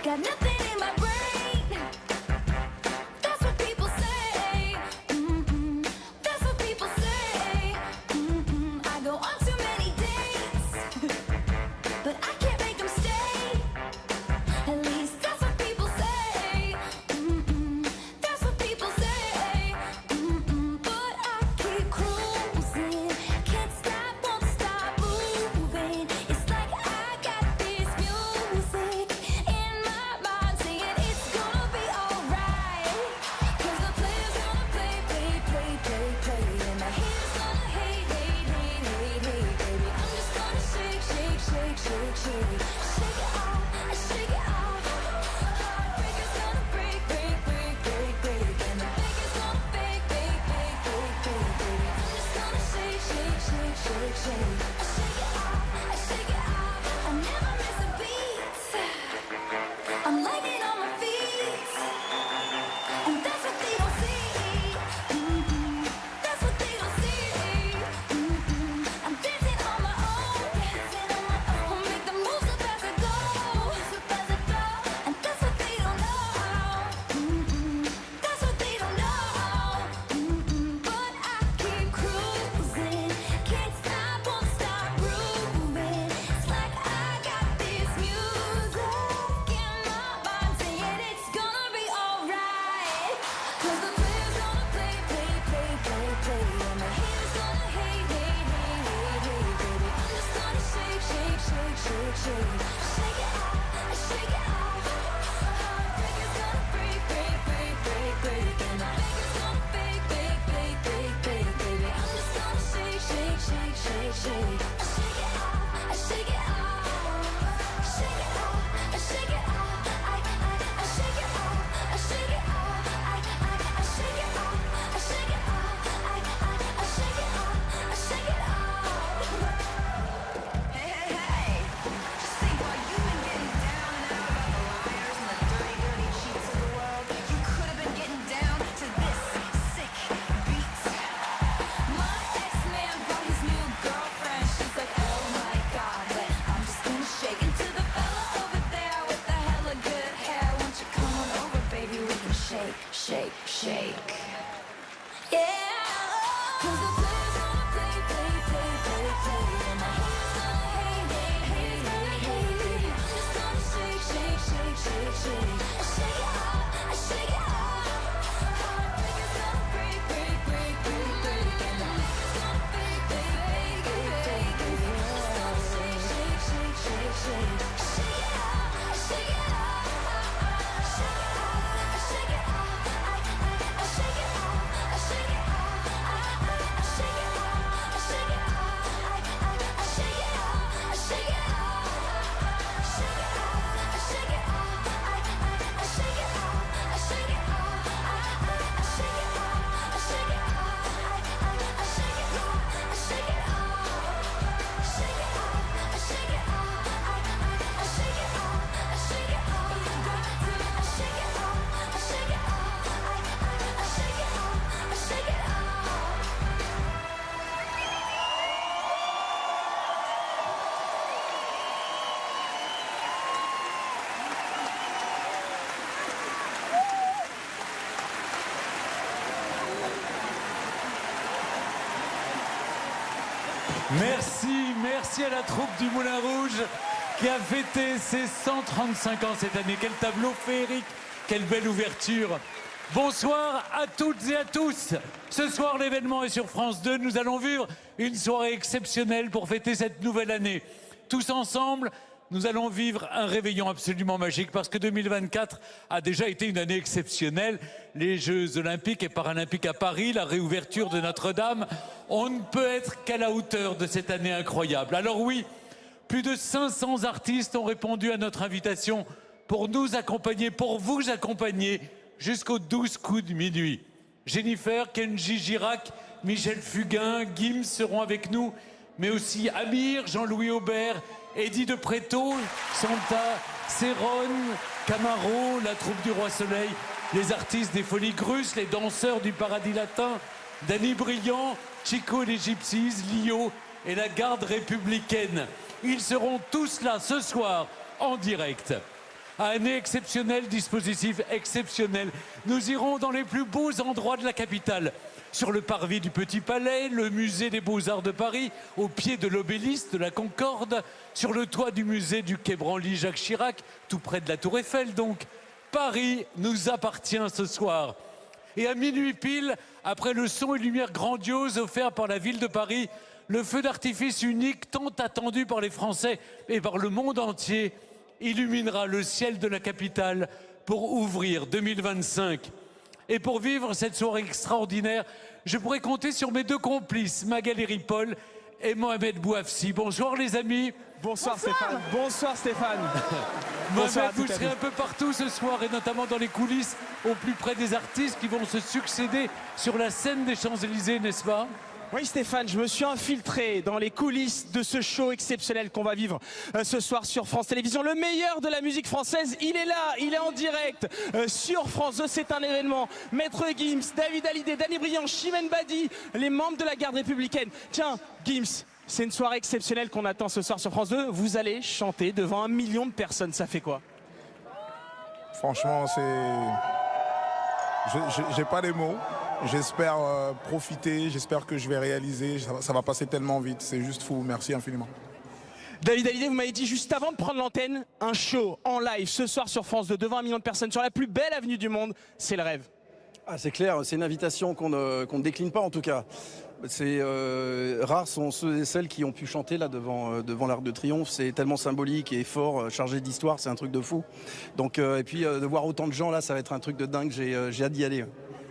Got nothing in my brain. That's what people say. That's what people say. I go on too many dates, but I can't make them stay. At least that's what people say. That's what people say. But I keep cruising. Can't stop, won't stop moving. It's like I got this music in my mind saying it's gonna be alright. 'Cause the player's gonna play, play, play, play, play. And the haters gonna hate, hate, hate, hate, hate, baby. I'm just gonna shake, shake, shake, shake, shake. Shake it off, shake it off. Heartbreaker's gonna break, break, break, break, break. And the faker's gonna fake, fake, fake, fake, fake, baby. I'm just gonna shake, shake, shake, shake, shake. Shake it off, shake it off. I never miss a beat. I'm lightning on my feet. And that's what they don't see. That's what they don't see. I'm dancing on my own. Dancing on my own. Make the moves up as I go. And that's what they don't know. That's what they don't know. But I keep cruising. Can't stop, won't stop grooving. It's like I got this music in my mind saying it's gonna be alright. 'Cause the player's gonna play, play, play, play, play. And the haters gonna hate, hate, hate, hate, hate, baby. I'm just gonna shake, shake, shake, shake, shake. Shake it off, shake it off. Heartbreaker's gonna break, break, break, break, break. And the faker's gonna fake, fake, fake, fake, fake, baby. I'm just gonna shake, shake, shake, shake, shake. Shake it off, shake it off. Shake it off, shake it off. I shake it off, shake it off. I shake it off, shake it off. I shake it off, shake it off. Hey, hey, hey! Just think, while you've been getting down and out about the liars and the dirty, dirty cheats of the world, you could have been getting down to this sick beat. My ex-man brought his new girlfriend. She's like, oh my god, but I'm just gonna shake into the fella over there with the hella good hair. Won't you come on over, baby? We can shake, shake, shake. Yeah. 'Cause the player's gonna play, play, play, play, play. And the haters gonna hate, hate, hate, hate, hate, baby. I'm just gonna shake, shake, shake, shake, shake. Shake it off, shake it off. Heartbreaker's gonna break, break, break, break, break. And the faker's gonna fake, fake, fake, fake, fake, baby. I'm just gonna shake, shake, shake, shake, shake. Shake it off, shake it off. Shake it off, shake it off. I shake it off, shake it off. I shake it off, shake it off. I shake it off, shake it off. Shake it off, shake it off. I shake it off, shake it off. I shake it off, shake it off. I shake it off, shake it off. Shake it off, shake it off. I shake it off, shake it off. You got to shake it off, shake it off. I shake it off, shake it off. Merci à la troupe du Moulin Rouge qui a fêté ses 135 ans cette année. Quel tableau féerique, quelle belle ouverture. Bonsoir à toutes et à tous. Ce soir, l'événement est sur France 2. Nous allons vivre une soirée exceptionnelle pour fêter cette nouvelle année. Tous ensemble, nous allons vivre un réveillon absolument magique parce que 2024 a déjà été une année exceptionnelle. Les Jeux Olympiques et Paralympiques à Paris, la réouverture de Notre-Dame. On ne peut être qu'à la hauteur de cette année incroyable. Alors oui, plus de 500 artistes ont répondu à notre invitation pour nous accompagner, pour vous accompagner jusqu'aux 12 coups de minuit. Jennifer, Kenji Girac, Michel Fugain, Gims seront avec nous, mais aussi Amir, Jean-Louis Aubert, Eddie de Préto, Santa, Céron, Camaro, la troupe du Roi Soleil, les artistes des Folies Grusses, les danseurs du Paradis Latin, Danny Briand, Chico et les Gypsies, Lio et la garde républicaine. Ils seront tous là ce soir en direct. Année exceptionnelle, dispositif exceptionnel. Nous irons dans les plus beaux endroits de la capitale. Sur le parvis du Petit Palais, le musée des Beaux-Arts de Paris, au pied de l'obélisque de la Concorde, sur le toit du musée du Quai Branly Jacques Chirac, tout près de la Tour Eiffel donc. Paris nous appartient ce soir. Et à minuit pile, après le son et lumière grandiose offert par la ville de Paris, le feu d'artifice unique tant attendu par les Français et par le monde entier illuminera le ciel de la capitale pour ouvrir 2025. Et pour vivre cette soirée extraordinaire, je pourrais compter sur mes deux complices, Magali Ripoll et Mohamed Bouafsi. Bonsoir les amis. Bonsoir Stéphane. Bonsoir Stéphane. Mohamed, vous serez un peu partout ce soir et notamment dans les coulisses, au plus près des artistes qui vont se succéder sur la scène des Champs-Élysées, n'est-ce pas ? Oui Stéphane, je me suis infiltré dans les coulisses de ce show exceptionnel qu'on va vivre ce soir sur France Télévisions. Le meilleur de la musique française, il est là, il est en direct sur France 2, c'est un événement. Maître Gims, David Hallyday, Danny Briand, Chimène Badi, les membres de la garde républicaine. Tiens, Gims, c'est une soirée exceptionnelle qu'on attend ce soir sur France 2. Vous allez chanter devant 1 million de personnes, ça fait quoi? Franchement, j'ai pas les mots. J'espère profiter, j'espère que je vais réaliser. Ça va passer tellement vite, c'est juste fou. Merci infiniment. David Hallyday, vous m'avez dit juste avant de prendre l'antenne, un show en live ce soir sur France 2 devant 1 million de personnes sur la plus belle avenue du monde, c'est le rêve. Ah, c'est clair, c'est une invitation qu'on ne décline pas en tout cas. Rares sont ceux et celles qui ont pu chanter là devant l'Arc de Triomphe. C'est tellement symbolique et fort, chargé d'histoire, c'est un truc de fou. Donc, et puis de voir autant de gens là, ça va être un truc de dingue, j'ai hâte d'y aller.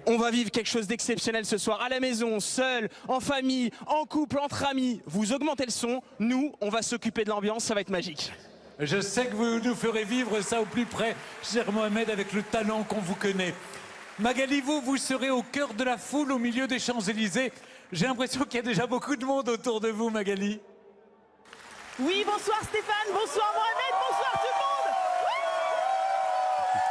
On va vivre quelque chose d'exceptionnel ce soir, à la maison, seul, en famille, en couple, entre amis. Vous augmentez le son, nous, on va s'occuper de l'ambiance, ça va être magique. Je sais que vous nous ferez vivre ça au plus près, cher Mohamed, avec le talent qu'on vous connaît. Magali, vous serez au cœur de la foule, au milieu des Champs-Élysées. J'ai l'impression qu'il y a déjà beaucoup de monde autour de vous, Magali. Oui, bonsoir Stéphane, bonsoir Mohamed, bonsoir tout le monde.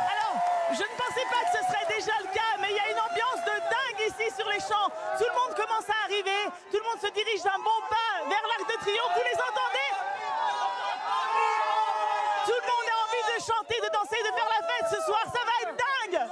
Alors, je ne pensais pas que ce serait déjà le cas, mais il y a une ambiance de dingue ici sur les champs. Tout le monde commence à arriver, tout le monde se dirige d'un bon pas vers l'Arc de Triomphe, vous les entendez? Tout le monde a envie de chanter, de danser, de faire la fête ce soir, ça va être dingue.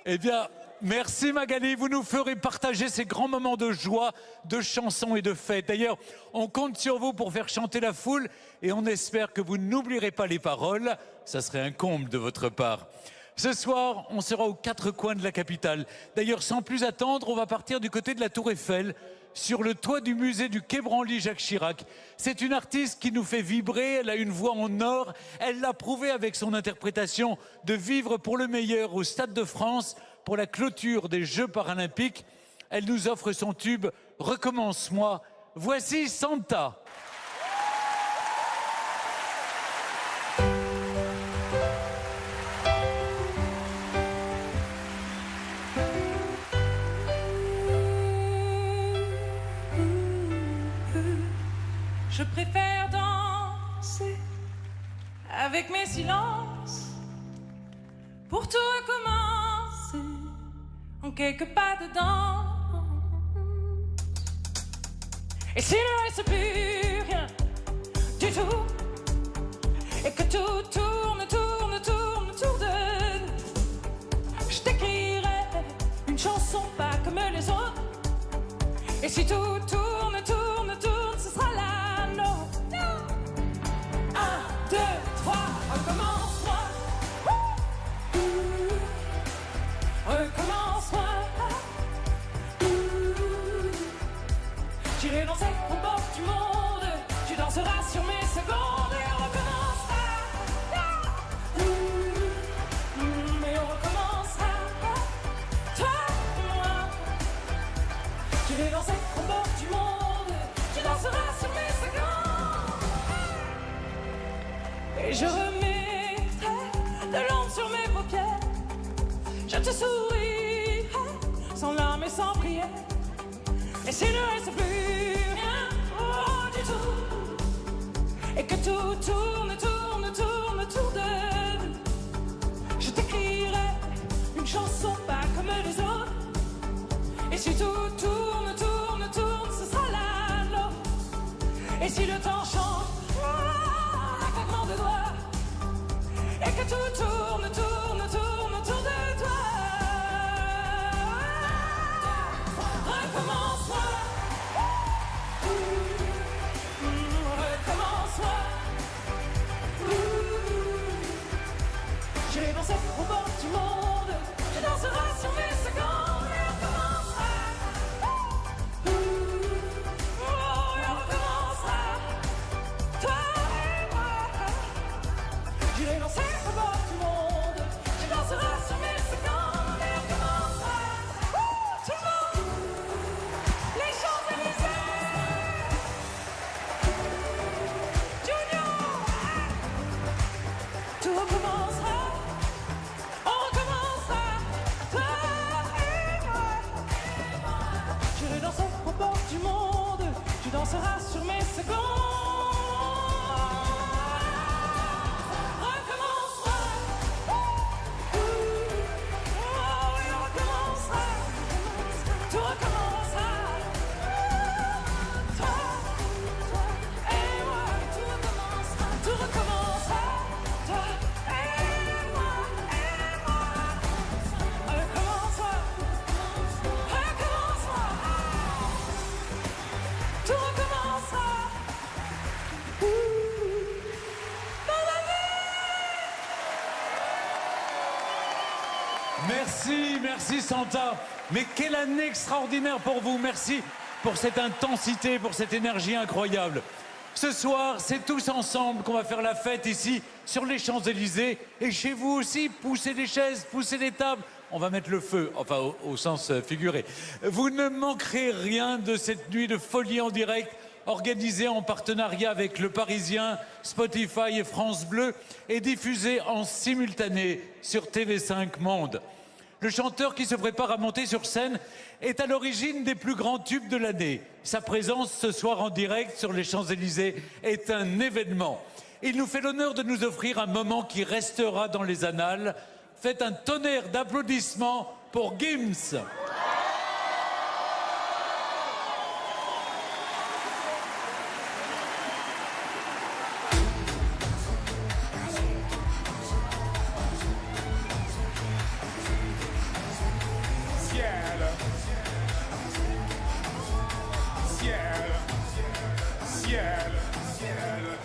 Eh bien, merci Magali, vous nous ferez partager ces grands moments de joie, de chansons et de fêtes. D'ailleurs, on compte sur vous pour faire chanter la foule et on espère que vous n'oublierez pas les paroles. Ça serait un comble de votre part. Ce soir, on sera aux 4 coins de la capitale. D'ailleurs, sans plus attendre, on va partir du côté de la Tour Eiffel, sur le toit du musée du Quai Branly Jacques Chirac. C'est une artiste qui nous fait vibrer, elle a une voix en or. Elle l'a prouvé avec son interprétation de Vivre pour le meilleur au Stade de France pour la clôture des Jeux paralympiques. Elle nous offre son tube « Recommence-moi ». Voici Santa. Je préfère danser avec mes silences pour tout recommencer en quelques pas dedans. Et s'il ne reste plus rien du tout et que tout tourne, tourne, tourne autour de nous, je t'écrirai une chanson pas comme les autres. Et si tout tourne, tourne, tourne, ce sera la nôtre. 1, 2, 3, recommence-moi. Recommence-moi. J'irai danser au bord du monde. Tu danseras sur mes secondes et on recommencera. Mais on recommencera. Toi et moi. J'irai danser au bord du monde. Tu danseras sur mes secondes. Et je remettrai de l'ombre sur mes paupières. Je te sourirai sans larmes et sans prière. Et s'il ne reste plus rien du tout et que tout tourne, tourne, tourne autour de nous, je t'écrirai une chanson pas comme les autres. Et si tout tourne, tourne, tourne, ce sera la nôtre. Et si le temps change, un claquement de doigts, et que tout tourne, tourne, tourne autour de toi. Recommence-moi. Recommence-moi. J'ai dansé au bord du monde, tu danseras sur mes secondes et on recommencera. Oh, et on recommencera. Toi et moi. J'irai danser au bord du monde, tu danseras sur mes secondes et on recommencera. Tout le monde, les Champs-Élysées. Junior, tout recommencera. On recommencera, toi et moi. J'irai danser au bord du monde, tu danseras sur mes secondes. Recommencera. Oh, et on recommencera. Tout recommencera. Toi et moi. Tout recommencera. Toi et moi. Recommence-moi. Recommence-moi. Tout recommencera. Merci, merci Santa. Mais quelle année extraordinaire pour vous. Merci pour cette intensité, pour cette énergie incroyable. Ce soir, c'est tous ensemble qu'on va faire la fête ici, sur les Champs-Élysées. Et chez vous aussi, poussez des chaises, poussez des tables. On va mettre le feu, enfin au sens figuré. Vous ne manquerez rien de cette nuit de folie en direct, organisée en partenariat avec Le Parisien, Spotify et France Bleu, et diffusée en simultané sur TV5 Monde. Le chanteur qui se prépare à monter sur scène est à l'origine des plus grands tubes de l'année. Sa présence ce soir en direct sur les Champs-Élysées est un événement. Il nous fait l'honneur de nous offrir un moment qui restera dans les annales. Faites un tonnerre d'applaudissements pour Gims.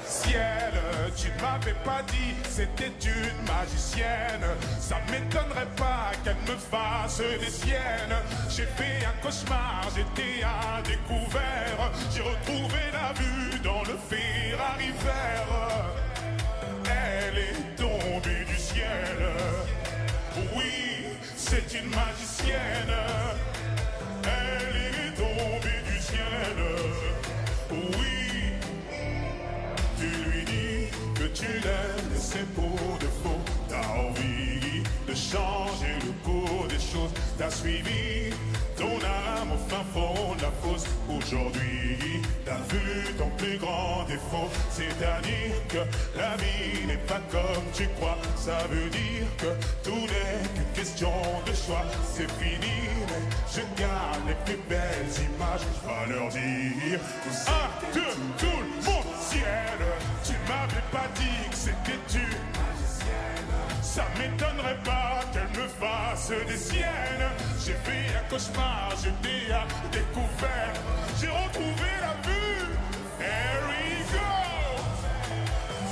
Ciel, tu m'avais pas dit c'était une magicienne. Ça m'étonnerait pas qu'elle me fasse des siennes. J'ai fait un cauchemar, j'étais à découvert. J'ai retrouvé la vue dans le Ferrari vert. Elle est tombée du ciel. Oui, c'est une magicienne. Elle est tombée du ciel. Oui. Tu lui dis que tu l'aimes et c'est pour de faux. T'as envie de changer le cours des choses. T'as suivi ton âme au fin fond de la fosse. Aujourd'hui, t'as vu ton plus grand défaut. C'est-à-dire que la vie n'est pas comme tu crois. Ça veut dire que tout n'est qu'une question de choix. C'est fini, mais je garde les plus belles images. Je vais leur dire un, deux, tout le monde. Ciel, tu m'avais pas dit que c'était tu. Ça m'étonnerait pas qu'elle me fasse des siennes. J'ai fait un cauchemar, j'étais à découvert. J'ai retrouvé la vue. Here we go.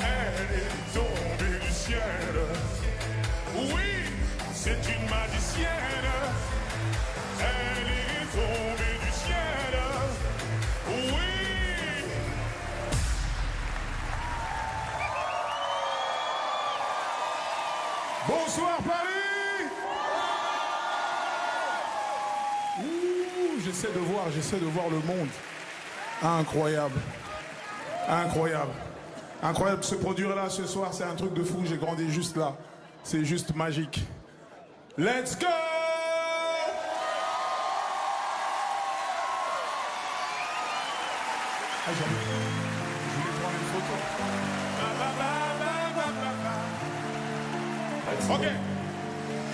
Elle est tombée du ciel. Oui, c'est une magicienne. Elle est tombée du ciel. Oui. Bonsoir Paris. Ouh, j'essaie de voir le monde. Incroyable. Incroyable. Incroyable. Se produire là ce soir, c'est un truc de fou. J'ai grandi juste là. C'est juste magique. Let's go! Ah, je voulais prendre une photo.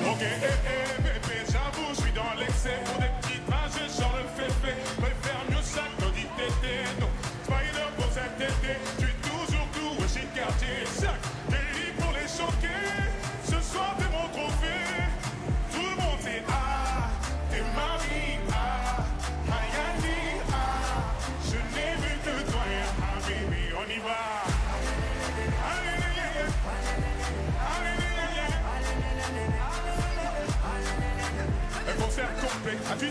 Ok, bébé, j'avoue, je suis dans l'excès. Pour des petites mains, je chante le féfé. Préfère mieux ça que dit tété. Non, Spider pour cet été. Tu es toujours doué chez quartier. Sac, délit pour les choquer.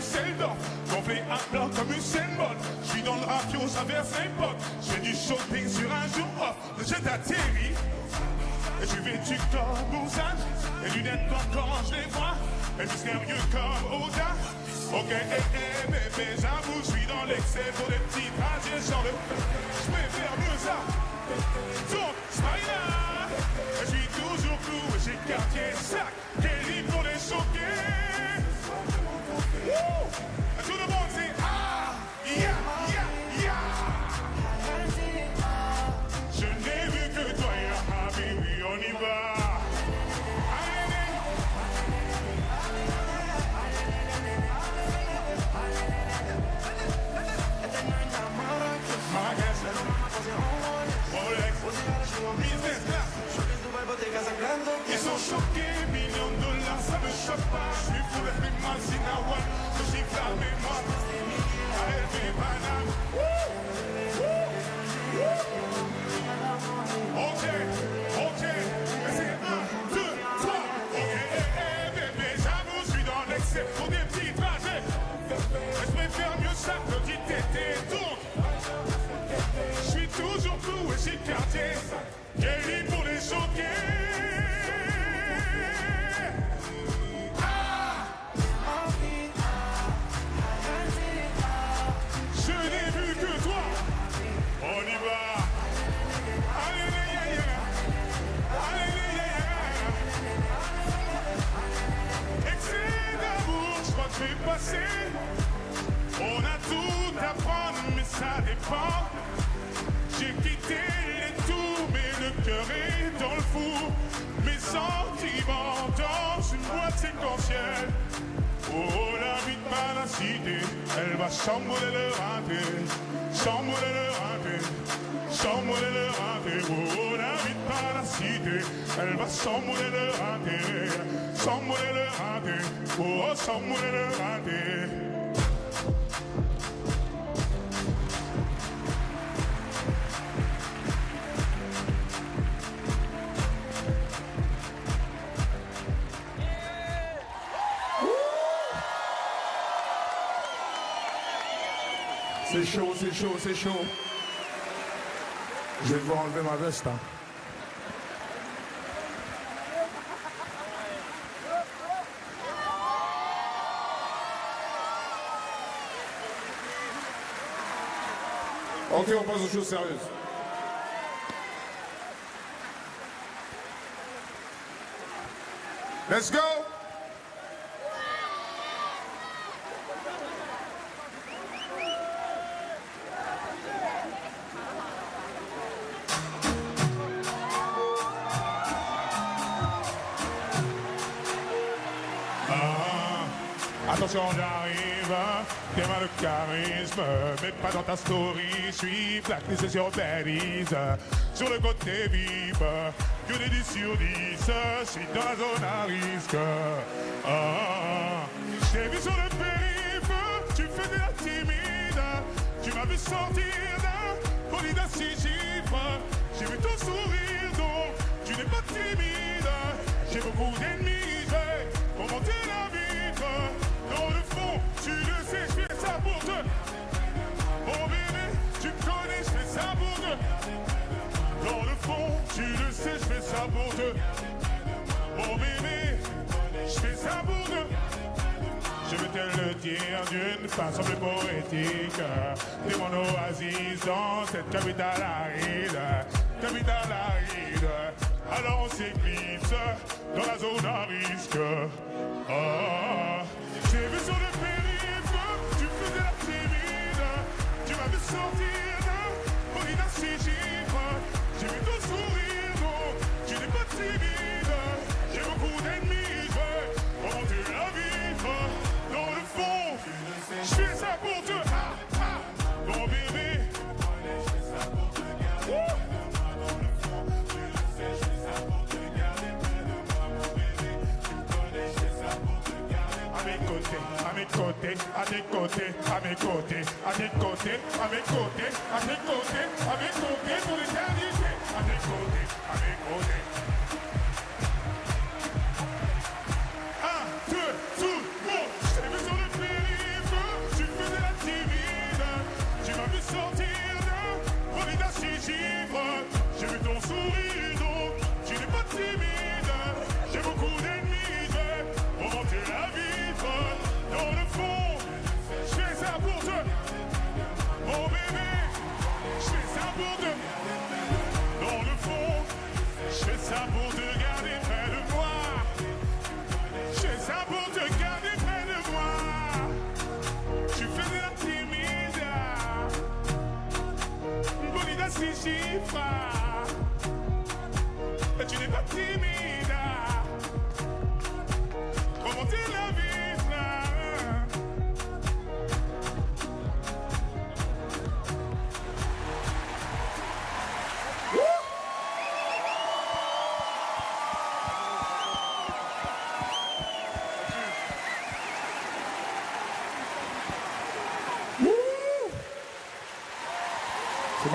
Düsseldorf, gonflé à blanc comme une Bolt. Je suis dans le rafio, j'inverse les potes. Je fais du shopping sur un jour off. Je t'atterris. Et je suis vêtu comme Busan. Et lunettes blanches quand je les vois. Et mystérieux comme Oda. Ok, bébé, j'avoue, je suis dans l'excès pour des petits trajets. Genre de. Je préfère mieux ça. Donc, Smile. Je suis toujours cloué chez Cartier Sac. Kelly pour les choquer. Wouh! Tout le monde dit ah, yeah, yeah, yeah. Je n'ai vu que toi, ya habibi, on y va. Allez. Marrakech, Rolex, business class. Ils sont choqués, millions de dollars, ça me choque pas. Je suis fou d'être mal, Sinawa, je gifle la mémoire. Allez, Paname. Ok, et c'est 1, 2, 3. Ok, bébé, j'avoue, je suis dans l'excès pour des petits trajets. Je préfère mieux ça que dit tété, donc. Je suis toujours cloué chez Cartier. Kelly pour les choquer. Je n'ai vu que toi. On y va. Allez, excès d'amour, je crois que je vais passer. On a tout à prendre, mais ça dépend. J'ai quitté les tours, mais le cœur est dans le four. Mes sentiments dans une boîte séquentielle. Oh, la vie de la cité, elle va chambouler le raté, chambouler le raté, chambouler le raté. Oh, la vie de la cité, elle va chambouler le raté, chambouler le raté. Oh, chambouler le raté. C'est chaud, c'est chaud, c'est chaud. Je vais devoir enlever ma veste. Hein. Ok, on passe aux choses sérieuses. Let's go! Attention, j'arrive, t'es mal de charisme, mais pas dans ta story, je suis blacklist sur Belize, sur le côté vif, que des 10 sur 10, je suis dans la zone à risque. Je t'ai vu sur le périph', tu faisais la timide, tu m'as vu sortir d'un bolide à 6 chiffres, j'ai vu ton sourire, donc tu n'es pas timide, j'ai beaucoup d'ennemis, je vais commenter la vitre. Dans le fond, tu le sais, je fais ça pour te. Oh bébé, tu connais, je fais ça pour te. Dans le fond, tu le sais, je fais ça pour te. Oh bébé, je fais ça pour te. Je vais te le dire d'une façon plus poétique. T'es mon oasis dans cette capitale aride. Capitale aride. Alors on s'éclipse dans la zone à risque. J'ai vu sur le périph', tu faisais la timide. Tu m'as vu sortir d'un bolide à 6 chiffres. J'ai vu ton sourire, donc tu n'es pas timide. J'ai beaucoup d'ennemis, je vais remonter la vitre. Dans le fond, je fais ça pour te. Mon bébé. À mes côtés, à tes côtés, à mes côtés, à tes côtés, à mes côtés, à tes côtés, à mes côtés pour l'éternité. À mes côtés, à mes côtés. 1, 2, tout le monde. Je t'ai vu sur le périph',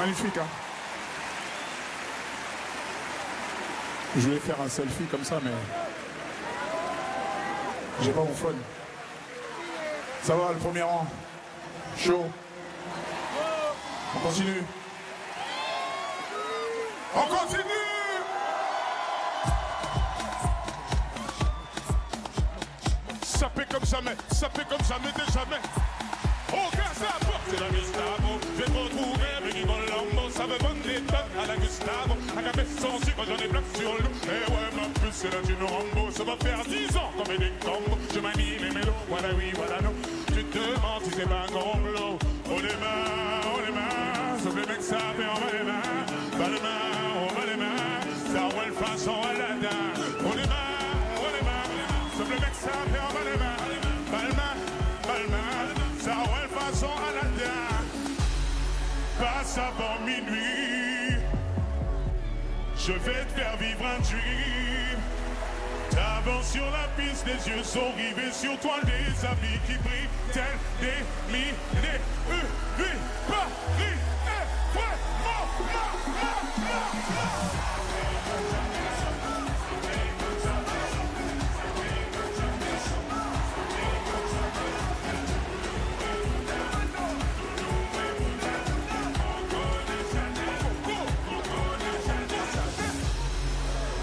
Magnifique, hein. Je voulais faire un selfie comme ça, mais j'ai pas mon phone. Ça va, le premier rang? Chaud. On continue. On continue. Sapé comme jamais de jamais. Au Gustavo, c'est la Gustavo. Je vais te retrouver avec Yvon Lambo. Ça veut vendre des tonnes à la Gustavo. Un café sans sucre, j'en ai plein sur le. Eh ouais, ma puce, c'est la Juno Rambo. Ça va faire 10 ans qu'on met des combos. Je manie mes mélos, voilà oui, voilà non. Tu te demandes si c'est pas un complot. Oh les mains, sauf les mecs, ça fait en bas les mains. Bas les mains, on va les mains. Ça roule façon Aladdin. Oh les mains, sauf les mecs, ça fait en bas les mains. Bas les mains, ça roule façon Aladdin. Passe avant minuit, je vais te faire vivre un dream. T'avances sur la piste, les yeux sont rivés sur toi, les habits qui brillent, tels des milliers. Paris est vraiment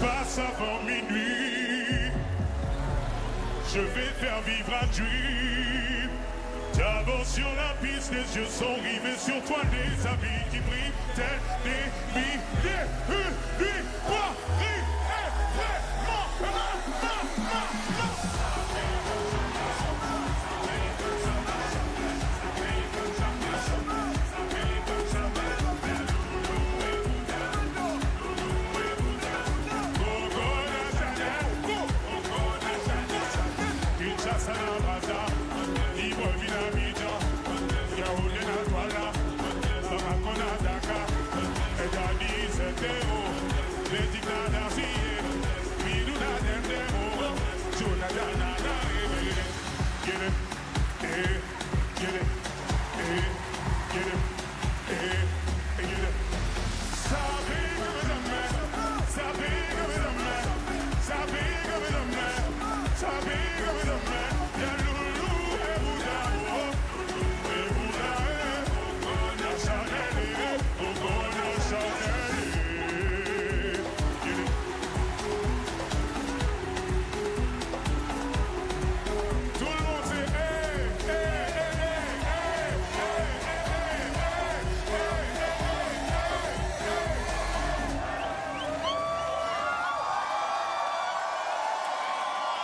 passe avant minuit, je vais faire vivre un dream. T'avances sur la piste, les yeux sont rivés sur toi, les habits qui brillent, tels des milliers. Paris est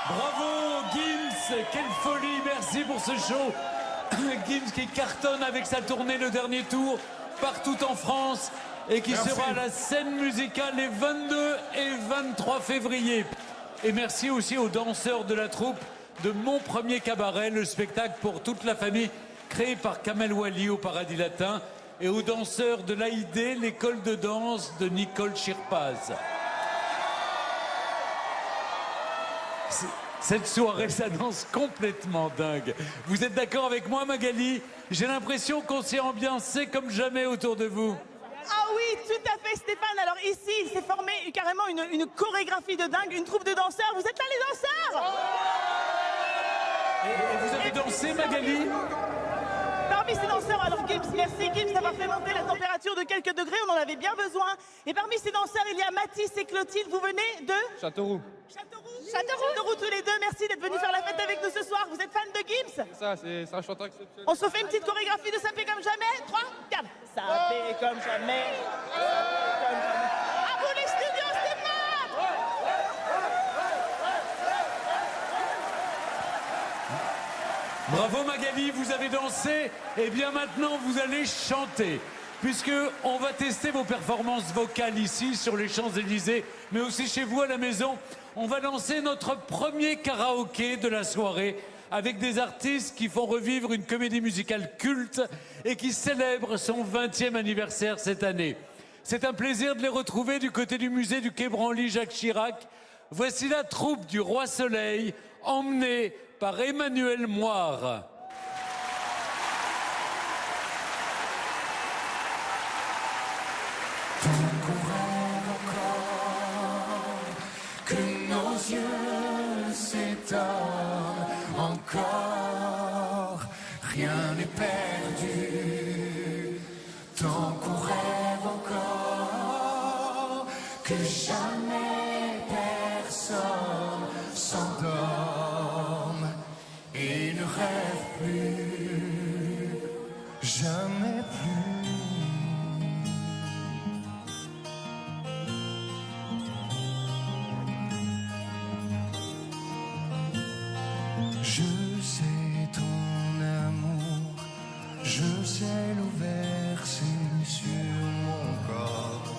Bravo Gims, quelle folie, merci pour ce show. Gims qui cartonne avec sa tournée Le Dernier Tour partout en France et qui sera à la scène musicale les 22 et 23 février. Et merci aussi aux danseurs de la troupe de Mon Premier Cabaret, le spectacle pour toute la famille créé par Kamel Wally au Paradis Latin, et aux danseurs de l'AID, l'école de danse de Nicole Chirpaz. Cette soirée s'annonce complètement dingue. Vous êtes d'accord avec moi, Magali? J'ai l'impression qu'on s'est ambiancé comme jamais autour de vous. Ah oui, tout à fait, Stéphane. Alors ici, il s'est formé carrément une chorégraphie de dingue, une troupe de danseurs. Vous êtes là, les danseurs? Et vous avez dansé, Magali? Parmi ces danseurs, alors Gims, merci Gims d'avoir fait monter la température de quelques degrés, on en avait bien besoin. Et parmi ces danseurs, il y a Mathis et Clotilde, vous venez de Châteauroux. Châteauroux tous les deux, merci d'être venus faire la fête avec nous ce soir. Vous êtes fans de Gims? C'est ça, c'est un chanteur exceptionnel. On se refait une petite chorégraphie de Sapé comme jamais? 3, 4. Sapé comme jamais. À vous les studios, Stéphane! Bravo Magali, vous avez dansé. Et bien maintenant, vous allez chanter. Puisque on va tester vos performances vocales ici sur les Champs-Élysées, mais aussi chez vous à la maison. On va lancer notre premier karaoké de la soirée avec des artistes qui font revivre une comédie musicale culte et qui célèbrent son 20e anniversaire cette année. C'est un plaisir de les retrouver du côté du musée du Quai Branly Jacques Chirac. Voici la troupe du Roi Soleil, emmenée par Emmanuel Moire. que nos yeux s'étonnent encore. Rien n'est perdu, tant qu'on rêve encore, que jamais personne s'endorme et ne rêve plus, jamais plus. Je sais ton amour, je sais l'eau versée sur mon corps,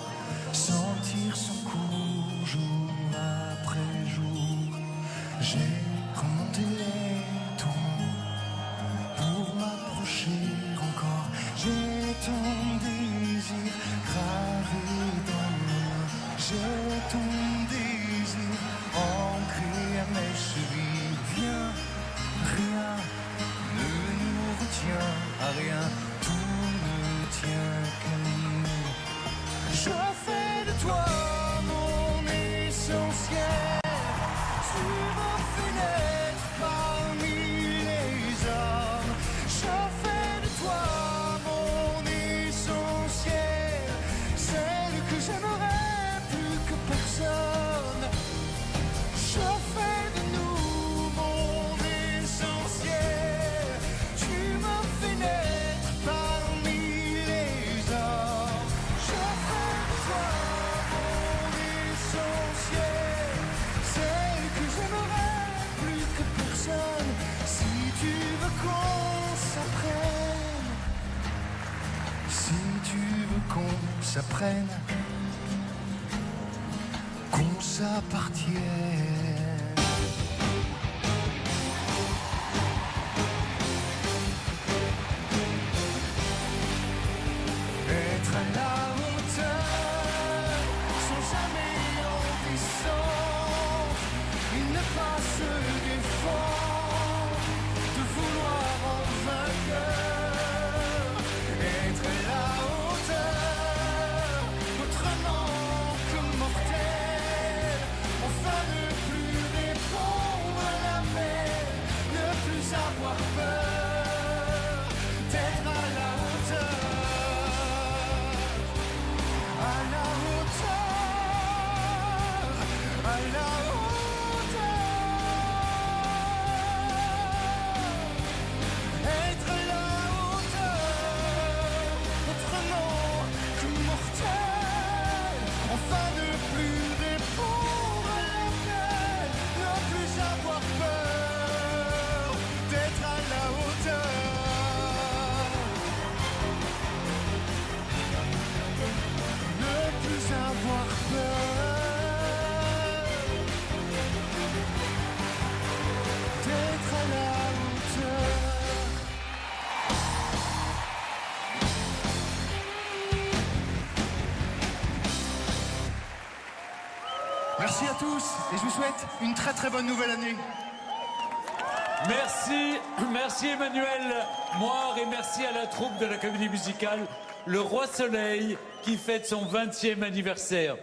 sentir son cours jour après jour. J'ai remonté les tours pour m'approcher encore. J'ai ton désir gravé dans mes mains, j'ai ton désir ancré à mes chevilles. Viens, rien ne nous retient à rien, tout ne tient qu'à nous. Je fais de toi mon essentiel, tu m'as fait naître parmi les hommes. Je fais de toi mon essentiel, celle que j'aimerais plus que personne. Je fais de nous mon essentiel, tu m'as fait naître parmi les hommes. Je fais de toi mon essentiel, celle que j'aimerais plus que personne. Si tu veux qu'on s'apprenne, si tu veux qu'on s'apprenne, qu'on s'appartienne. Être à la hauteur, sans jamais en descendre, il ne pas se défendre, de vouloir en vainqueur. Être à la hauteur, autrement que mortel, enfin ne plus répondre à l'appel, ne plus avoir peur, d'être à la hauteur. À la hauteur, à la hauteur, être à la hauteur, autrement que mortel, enfin ne plus répondre à l'appel, ne plus avoir peur, d'être à la hauteur. Ne plus avoir peur d'être à la hauteur. Merci à tous et je vous souhaite une très très bonne nouvelle année. Merci, merci Emmanuel Moire et merci à la troupe de la comédie musicale Le Roi Soleil qui fête son 20e anniversaire.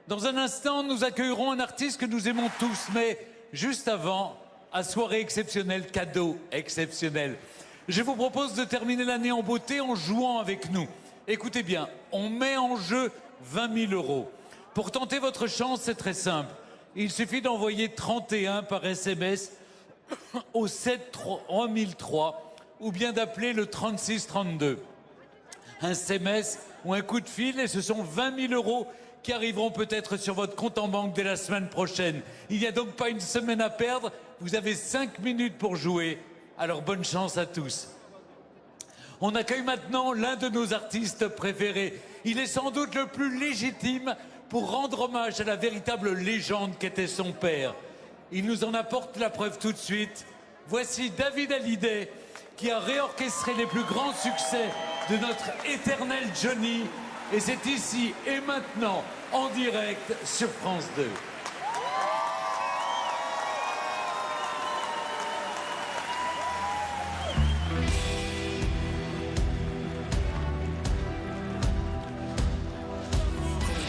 Dans un instant, nous accueillerons un artiste que nous aimons tous, mais juste avant, à soirée exceptionnelle, cadeau exceptionnel. Je vous propose de terminer l'année en beauté en jouant avec nous. Écoutez bien, on met en jeu 20 000 €. Pour tenter votre chance, c'est très simple. Il suffit d'envoyer 31 par SMS au 73003 ou bien d'appeler le 3632. Un SMS ou un coup de fil et ce sont 20 000 € qui arriveront peut-être sur votre compte en banque dès la semaine prochaine. Il n'y a donc pas une semaine à perdre. Vous avez 5 minutes pour jouer. Alors bonne chance à tous. On accueille maintenant l'un de nos artistes préférés. Il est sans doute le plus légitime pour rendre hommage à la véritable légende qu'était son père. Il nous en apporte la preuve tout de suite. Voici David Hallyday qui a réorchestré les plus grands succès de notre éternel Johnny. Et c'est ici et maintenant, en direct sur France 2.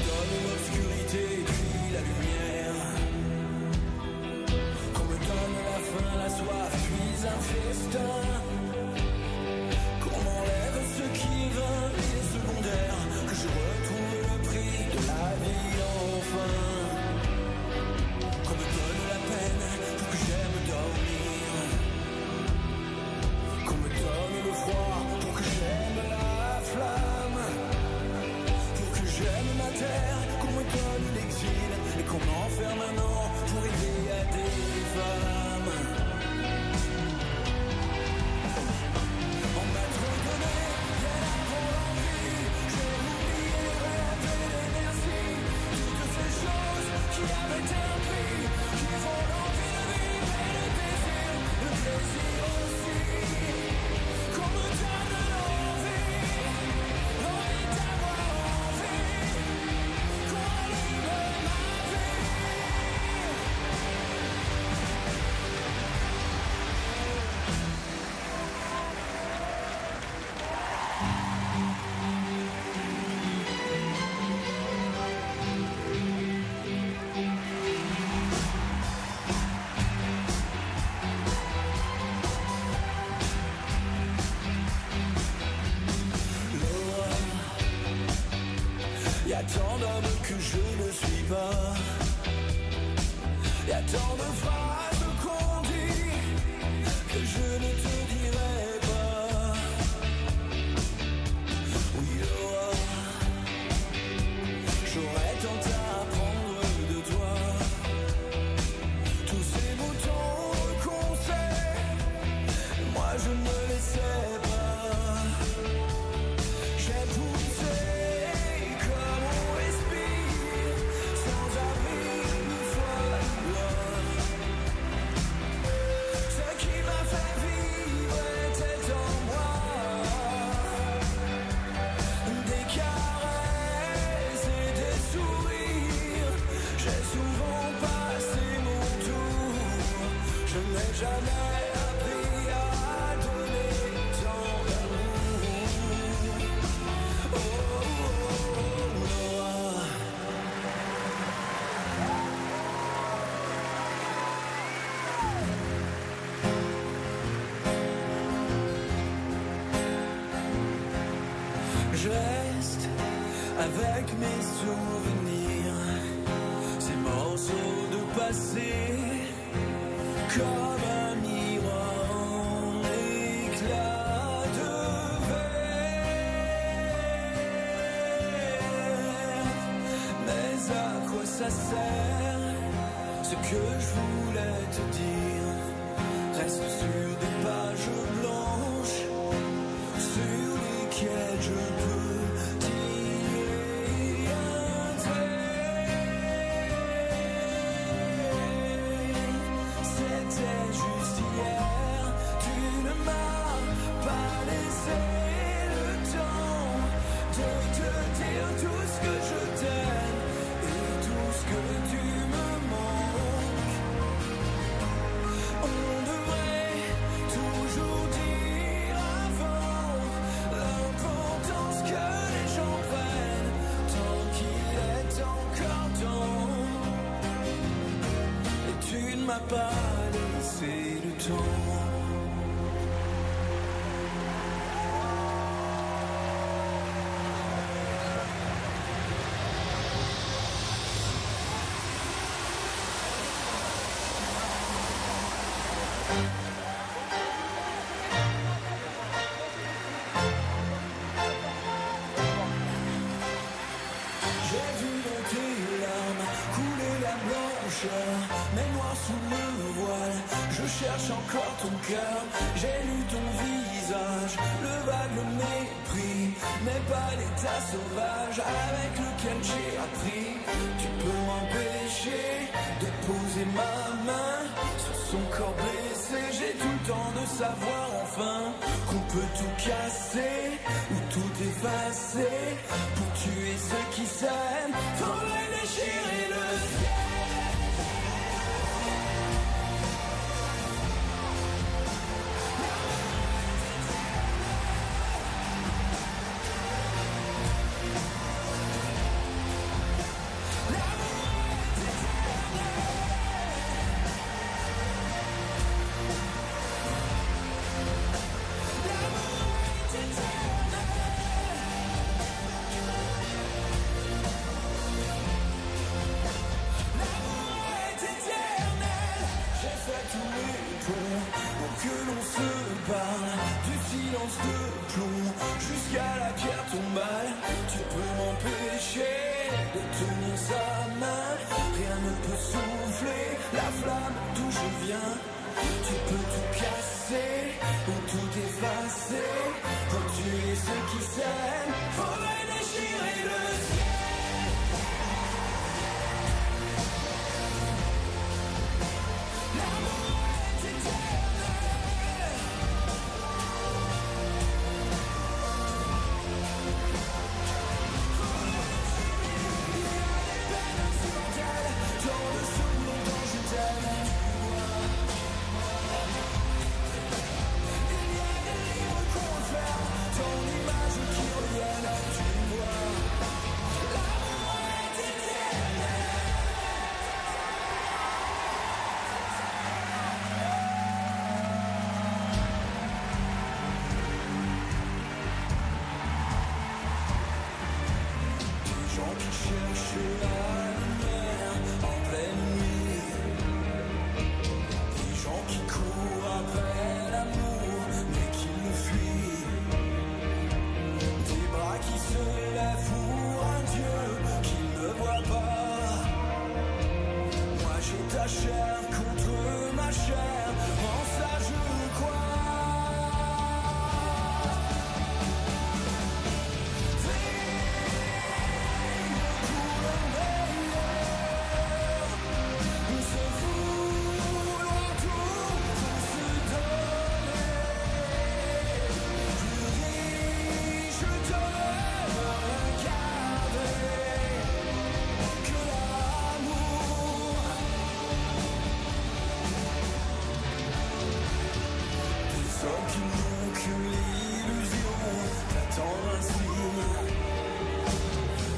Dans l'obscurité, puis la lumière. destin. Qu'on m'enlève ce qui est vain et secondaire, que je retrouve le prix de la vie enfin. Qu'on me donne la peine pour que j'aime dormir. Qu'on me donne le froid pour que j'aime la flamme. Pour que j'aime ma terre, qu'on me donne l'exil et qu'on m'enferme un an pour aider à des femmes. On m'a trop donné, bien avant l'envie. J'ai oublié les rêves et les merci. Toutes ces choses qui avaient un prix, qui font l'envie de vivre et le désir aussi. Qu'on me donne l'envie d'avoir envie, qu'on allume ma vie. Y a tant d'hommes que je ne suis pas. Y a tant de phrases qu'on dit que je ne te dirai pas. Oui, Laura, j'aurais tant à apprendre de toi. Tous ces moutons qu'on sait, moi je ne les sais pas. J'ai poussé comme on respire, sans abri une fois ce qui m'a fait vivre était en moi. Des caresses et des sourires, j'ai souvent passé mon tour. Je n'ai jamais appris à donner tant d'amour. Oh, Laura. Je reste avec mes souvenirs, ces morceaux de passé, comme un miroir en éclat de verre. Mais à quoi ça sert? Ce que je voulais te dire reste sur des pages blanches, sur lesquelles je peux tirer un trait. C'était juste hier, tu ne m'as pas laissé le temps de te dire tout ce que je t'aime et tout ce que tu me manques. On devrait toujours dire avant l'importance que les gens prennent tant qu'il est encore temps. Et tu ne m'as pas laissé le temps. J'ai vu dans tes larmes couler la blancheur, mais noir sous le voile. Je cherche encore ton cœur, j'ai lu ton visage, le vague mépris, mais pas l'état sauvage avec lequel j'ai appris. Tu peux m'empêcher de poser ma main sur son corps blessé. J'ai tout le temps de savoir enfin qu'on peut tout casser ou tout effacer pour tuer ceux qui s'aiment. Faudrait déchirer le ciel. tous les ponts pour que l'on se parle. Du silence de plomb jusqu'à la pierre tombale. Tu peux m'empêcher de tenir sa main. Rien ne peut souffler la flamme d'où je viens. Tu peux tout casser ou tout effacer. Quand tu es ceux qui s'aiment, faudrait déchirer le ciel. L'amour est éternel. Il y a des peines accidentelles, tant de souvenirs dont je t'aime. Ton image qui revienne, tu vois. L'amour est éternel. Des gens qui cherchent la lumière en pleine nuit. Des gens qui courent après l'amour, mais qui le fuient. Des bras qui se lèvent pour un Dieu qui ne voit pas. Moi j'ai ta chair contre ma chair, en ça je crois. Se vouloir tout pour se donner. Plus riche de regarder que l'amour. Des hommes qui n'ont que l'illusion d'attendre un signe.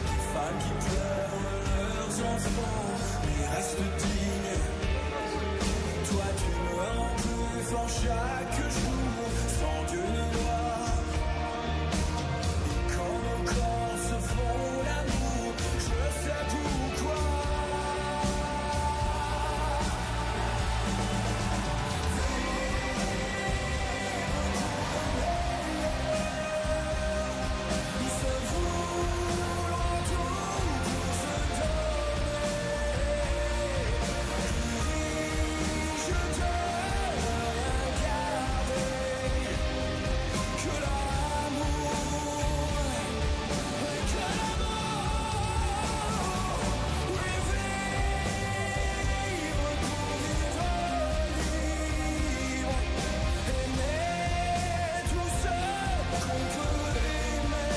Des femmes qui pleurent leurs enfants mais restent dignes. Toi tu me rends plus fort chaque jour, sans Dieu ni loi. Et quand nos corps se font l'amour, je sais pourquoi. Il se vouloir tout pour se donner. Plus riche de regarder que l'amour. Que l'amour. Oui, vivre pour vivre. Aimer tout ce qu'on peut aimer.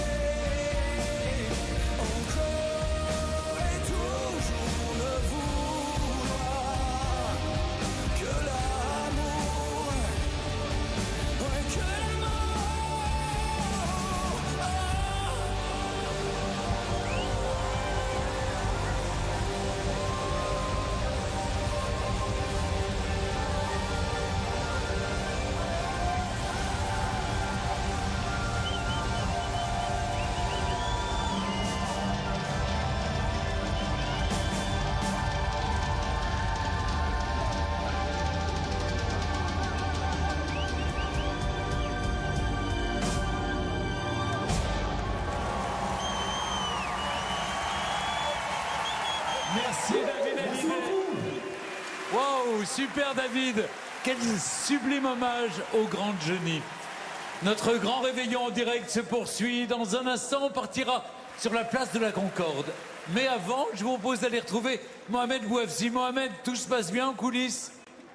Encore et toujours ne vouloir que l'amour. Ouais, que Merci David Hallyday. Waouh, super David. Quel sublime hommage au grand Johnny. Notre grand réveillon en direct se poursuit. Dans un instant, on partira sur la place de la Concorde. Mais avant, je vous propose d'aller retrouver Mohamed Bouafsi. Mohamed, tout se passe bien en coulisses?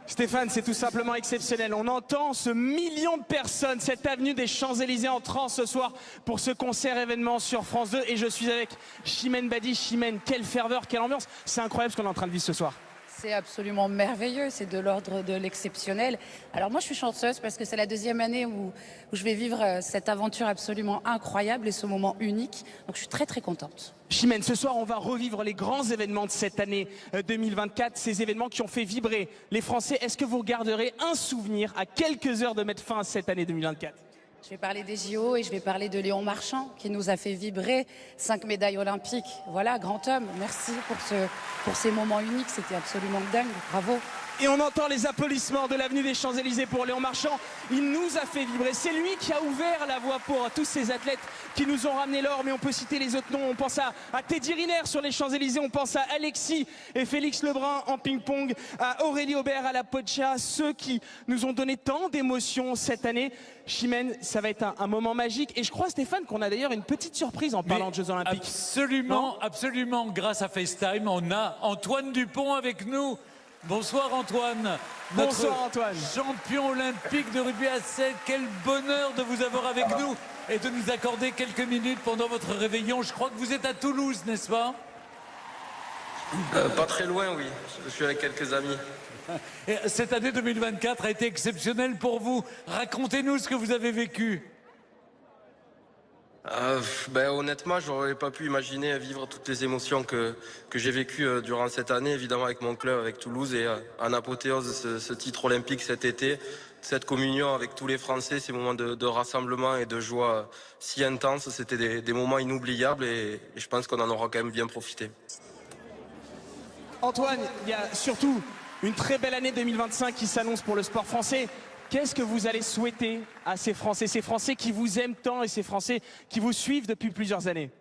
Stéphane, c'est tout simplement exceptionnel. On entend ce million de personnes, cette avenue des Champs-Élysées en transe ce soir pour ce concert événement sur France 2. Et je suis avec Chimène Badi. Chimène, quelle ferveur, quelle ambiance. C'est incroyable ce qu'on est en train de vivre ce soir. C'est absolument merveilleux, c'est de l'ordre de l'exceptionnel. Alors moi je suis chanceuse parce que c'est la deuxième année où je vais vivre cette aventure absolument incroyable et ce moment unique. Donc je suis très très contente. Chimène, ce soir on va revivre les grands événements de cette année 2024, ces événements qui ont fait vibrer les Français. Est-ce que vous garderez un souvenir à quelques heures de mettre fin à cette année 2024 ? Je vais parler des JO et je vais parler de Léon Marchand qui nous a fait vibrer, 5 médailles olympiques. Voilà, grand homme, merci pour ces moments uniques, c'était absolument dingue, bravo. Et on entend les applaudissements de l'avenue des Champs-Élysées pour Léon Marchand. Il nous a fait vibrer. C'est lui qui a ouvert la voie pour tous ces athlètes qui nous ont ramené l'or. Mais on peut citer les autres noms. On pense à Teddy Riner sur les Champs-Élysées. On pense à Alexis et Félix Lebrun en ping-pong. À Aurélie Aubert à la Pocha. Ceux qui nous ont donné tant d'émotions cette année. Chimène, ça va être un moment magique. Et je crois, Stéphane, qu'on a d'ailleurs une petite surprise en parlant de Jeux Olympiques. Absolument, absolument. Grâce à FaceTime, on a Antoine Dupont avec nous. Bonsoir Antoine. Bonsoir Antoine. Champion olympique de rugby à 7. Quel bonheur de vous avoir avec nous et de nous accorder quelques minutes pendant votre réveillon. Je crois que vous êtes à Toulouse, n'est-ce pas? Pas très loin, oui. Je suis avec quelques amis. Et cette année 2024 a été exceptionnelle pour vous. Racontez-nous ce que vous avez vécu. Honnêtement, j'aurais pas pu imaginer vivre toutes les émotions que j'ai vécues durant cette année, évidemment avec mon club, avec Toulouse, et en apothéose ce titre olympique cet été, cette communion avec tous les Français, ces moments de rassemblement et de joie si intenses, c'était des moments inoubliables et je pense qu'on en aura quand même bien profité. Antoine, il y a surtout une très belle année 2025 qui s'annonce pour le sport français. Qu'est-ce que vous allez souhaiter à ces Français qui vous aiment tant et ces Français qui vous suivent depuis plusieurs années?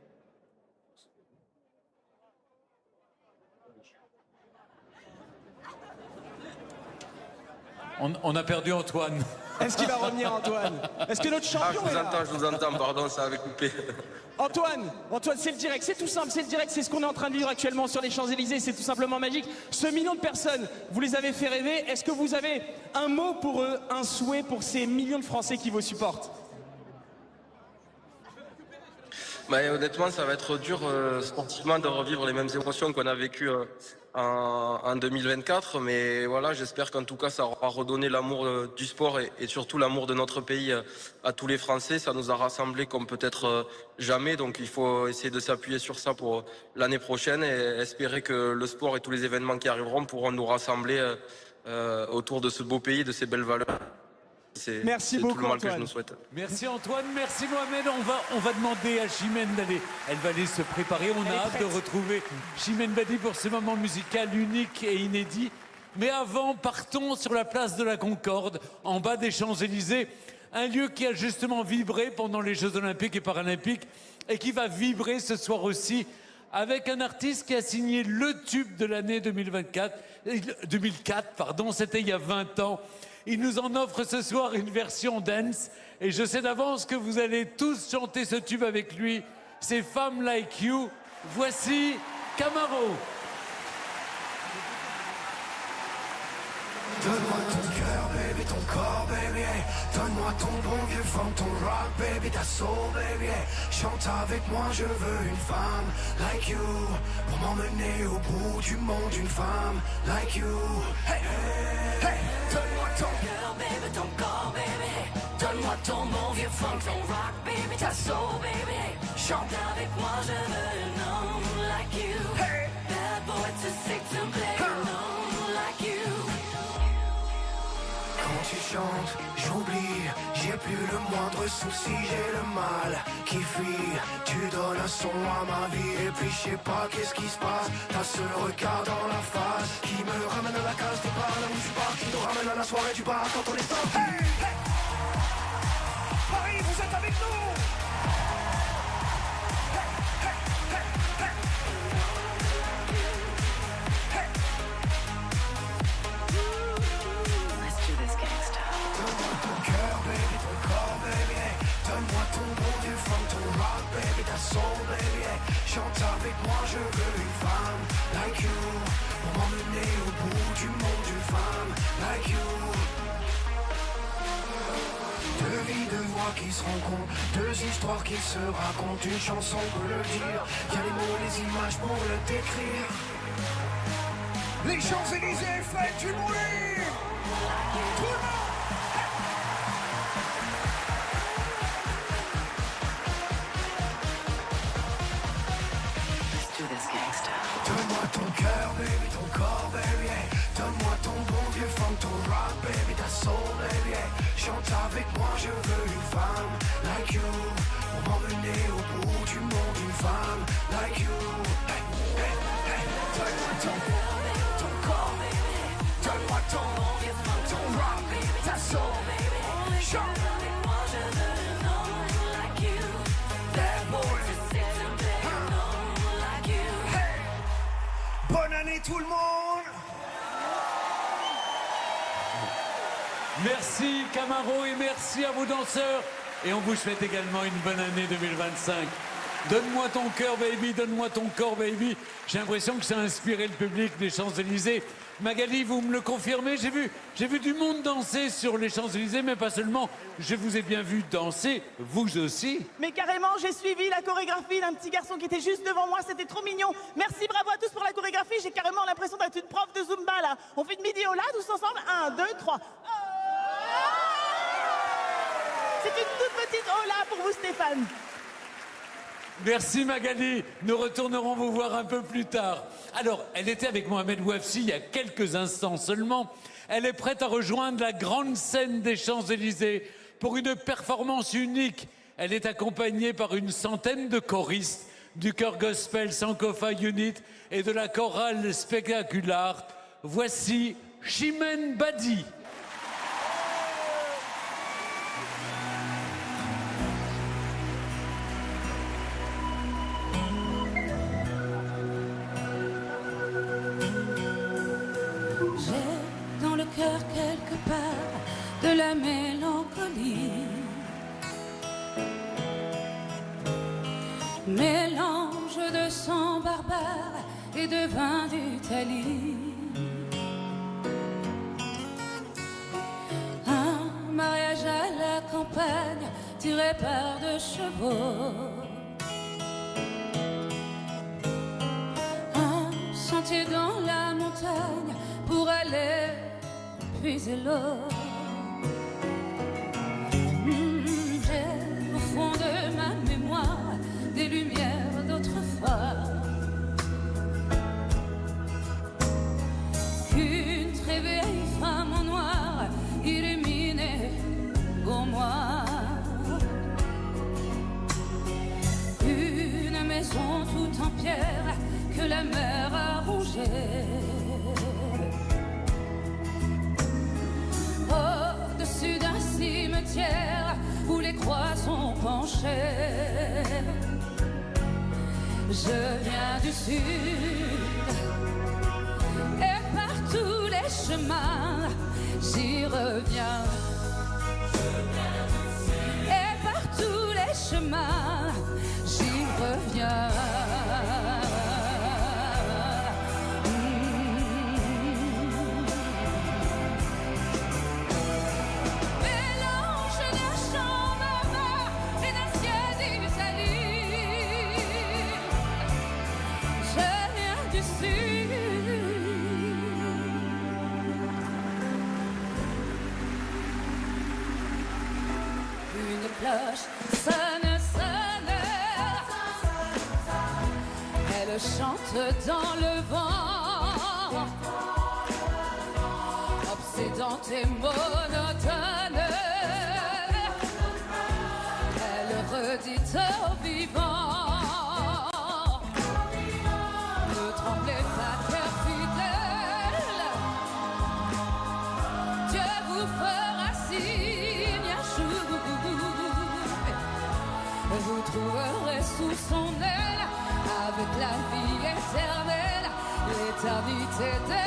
On a perdu Antoine. Est-ce qu'il va revenir, Antoine? Est-ce que notre champion est là? Je vous entends, pardon, ça avait coupé. Antoine, c'est le direct, c'est tout simple, c'est le direct, c'est ce qu'on est en train de vivre actuellement sur les Champs-Élysées, c'est tout simplement magique. Ce million de personnes, vous les avez fait rêver. Est-ce que vous avez un mot pour eux, un souhait pour ces millions de Français qui vous supportent? Honnêtement, ça va être dur sportivement de revivre les mêmes émotions qu'on a vécues en 2024. Mais voilà, j'espère qu'en tout cas, ça aura redonné l'amour du sport et surtout l'amour de notre pays à tous les Français. Ça nous a rassemblés comme peut-être jamais. Donc il faut essayer de s'appuyer sur ça pour l'année prochaine et espérer que le sport et tous les événements qui arriveront pourront nous rassembler autour de ce beau pays, de ces belles valeurs. Merci beaucoup, tout le mal Antoine. que je nous souhaite. Merci Antoine, merci Mohamed. On va demander à Chimène d'aller. Elle va aller se préparer. On a hâte de retrouver Chimène Badi pour ce moment musical unique et inédit. Mais avant, partons sur la place de la Concorde, en bas des Champs-Élysées. Un lieu qui a justement vibré pendant les Jeux Olympiques et Paralympiques et qui va vibrer ce soir aussi avec un artiste qui a signé le tube de l'année 2004, c'était il y a 20 ans. Il nous en offre ce soir une version dance et je sais d'avance que vous allez tous chanter ce tube avec lui. C'est Femme Like You. Voici Camaro. Donne-moi ton cœur, baby, ton corps, baby, hey. Donne-moi ton bon vieux funk, ton rock, baby, ta soul, baby, hey. Chante avec moi, je veux une femme like you pour m'emmener au bout du monde, une femme like you. Hey, hey, hey. Donne-moi ton cœur, baby, ton corps, baby, hey. Donne-moi ton bon vieux funk, ton rock, baby, ta soul, baby, hey. Chante avec moi, je veux un homme like you. Hey. Bad boy to sick to play alone like you. Quand tu chantes, j'oublie, j'ai plus le moindre souci, j'ai le mal qui fuit. Tu donnes un son à ma vie et puis je sais pas qu'est-ce qui se passe. T'as ce regard dans la face qui me ramène à la case départ, là où je pars, qui nous ramène à la soirée du bar quand on est sorti. Hey, hey. Paris, vous êtes avec nous. Soul, baby, hey. Chante avec moi, je veux une femme like you pour m'emmener au bout du monde, une femme like you. Deux vies, deux voix qui se rencontrent, deux histoires qui se racontent, une chanson pour le dire, y'a les mots, les images pour le décrire. Les Champs-Élysées, fête du bruit. Tout le monde. Donne-moi ton cœur, baby, ton corps, baby, hey. Donne-moi ton bon vieux funk, ton rock, baby, ta soul, baby, hey. Chante avec moi, je veux une femme like you pour m'emmener au bout du monde, une femme like you. Hey, hey, hey. Donne-moi ton corps, baby, ton corps, baby. Donne-moi ton Chante. Avec moi, je veux un homme like you. That boy to sit and play an homme like you. Hey. Bonne année tout le monde. Merci Camaro et merci à vos danseurs. Et on vous souhaite également une bonne année 2025. Donne-moi ton cœur, baby, donne-moi ton corps, baby. J'ai l'impression que ça a inspiré le public des Champs-Élysées. Magali, vous me le confirmez, j'ai vu du monde danser sur les Champs-Élysées, mais pas seulement. Je vous ai bien vu danser, vous aussi. Mais carrément, j'ai suivi la chorégraphie d'un petit garçon qui était juste devant moi, c'était trop mignon. Merci, bravo à tous pour la chorégraphie, j'ai carrément l'impression d'être une prof de Zumba là. On fait une vidéo là, tous ensemble, 1, 2, 3. C'est une toute petite hola pour vous, Stéphane. Merci Magali, nous retournerons vous voir un peu plus tard. Alors, elle était avec Mohamed Bouafsi il y a quelques instants seulement. Elle est prête à rejoindre la grande scène des Champs-Élysées pour une performance unique. Elle est accompagnée par une centaine de choristes du chœur gospel Sankofa Unit et de la chorale Spectacular. Voici Chimène Badi. J'ai dans le cœur quelque part de la mélancolie, mélange de sang barbare et de vin d'Italie. Un mariage à la campagne tiré par deux chevaux, un sentier dans la montagne pour aller puiser l'eau. J'ai au fond de ma mémoire des lumières d'autrefois, une très vieille femme en noir illuminée pour moi, une maison toute en pierre que la mer a rongée. Au-dessus d'un cimetière où les croix sont penchées. Je viens du sud et par tous les chemins j'y reviens. Et par tous les chemins j'y reviens. Cloche sonne, sonne, elle chante dans le vent, obsédante et monotone, elle redit au vivant, ne tremblez pas cœur fidèle, Dieu vous fera signe un jour. Vous trouverez sous son aile, avec la vie éternelle, l'éternité de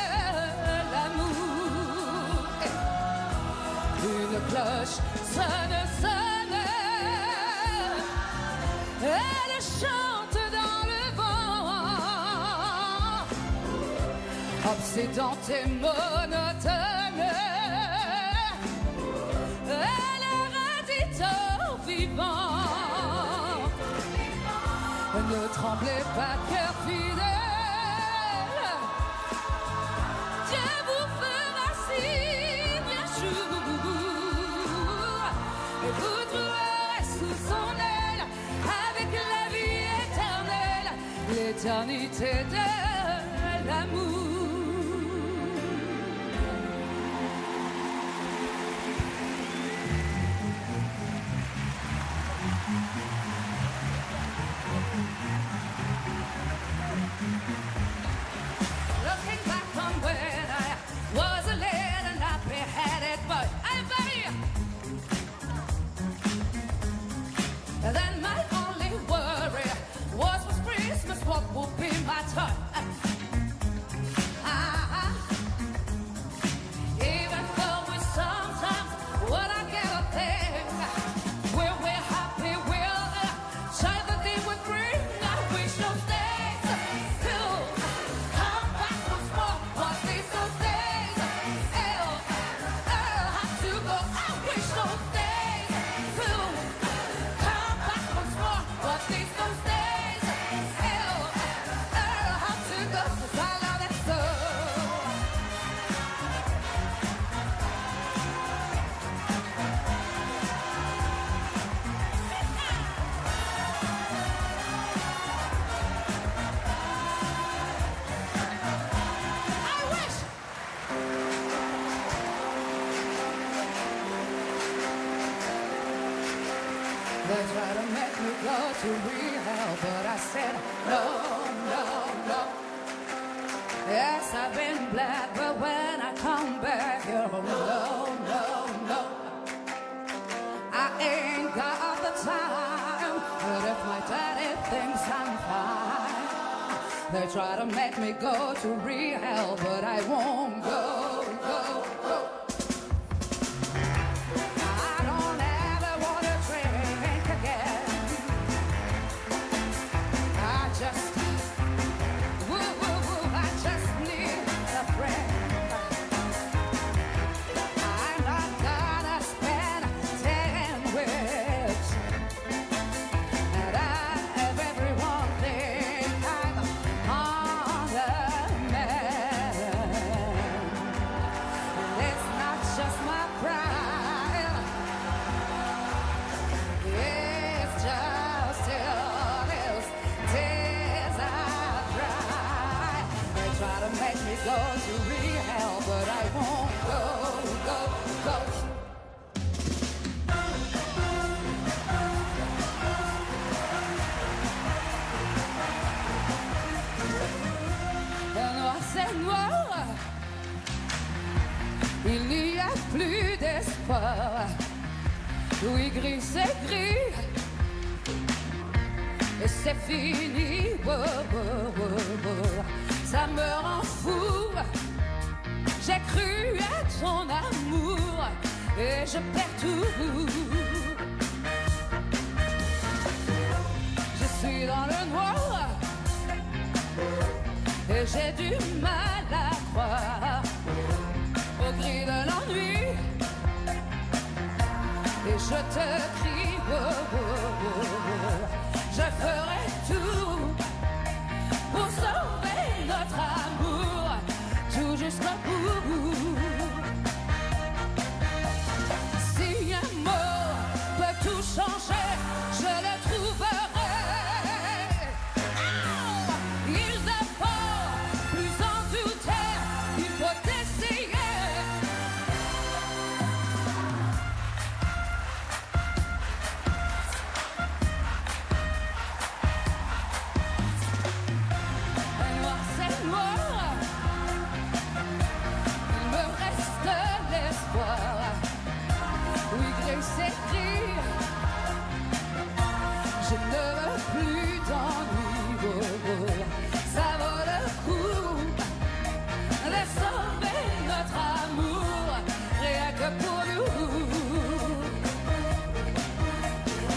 l'amour. Une cloche sonne, sonne, elle chante dans le vent, obsédante et monotone, elle redit au vivant. Ne tremblez pas, cœur fidèle, Dieu vous fera signe un jour, et vous trouverez sous son aile, avec la vie éternelle, l'éternité de l'amour. Looking back on when I was a little nappy-headed boy, I'm very They try to make me go to rehab, but I said no, no, no. Yes, I've been black, but when I come back here, oh no, no, no. I ain't got the time, but if my daddy thinks I'm fine, they try to make me go to rehab, but I won't go, go, go. I don't ever want to drink again. I just, woo, woo, woo, I just need a friend. I'm not gonna spend 10 weeks, and I have everyone think I'm on the man. It's not just my pride, it's just these tears I cry. They try to make me go to rehab, but I won't go, go, go. Noir c'est noir, il n'y a plus d'espoir. Oui, gris c'est gris, et c'est fini. Oh, oh, oh, oh. Ça me rend fou. J'ai cru à ton amour et je perds tout. Je suis dans le noir et j'ai du mal à croire au gris de l'ennui. Et je te crie, oh, oh, oh, oh. Je ferai tout pour sauver notre amour, tout jusqu'au bout. Si un mot peut tout changer, je le trouverai. Il ne faut plus en douter, il faut essayer. Noir c'est noir, il me reste l'espoir. Oui, gris c'est gris, je ne veux plus d'ennui. Oh, oh. Ça vaut le coup de sauver notre amour, rien que pour nous.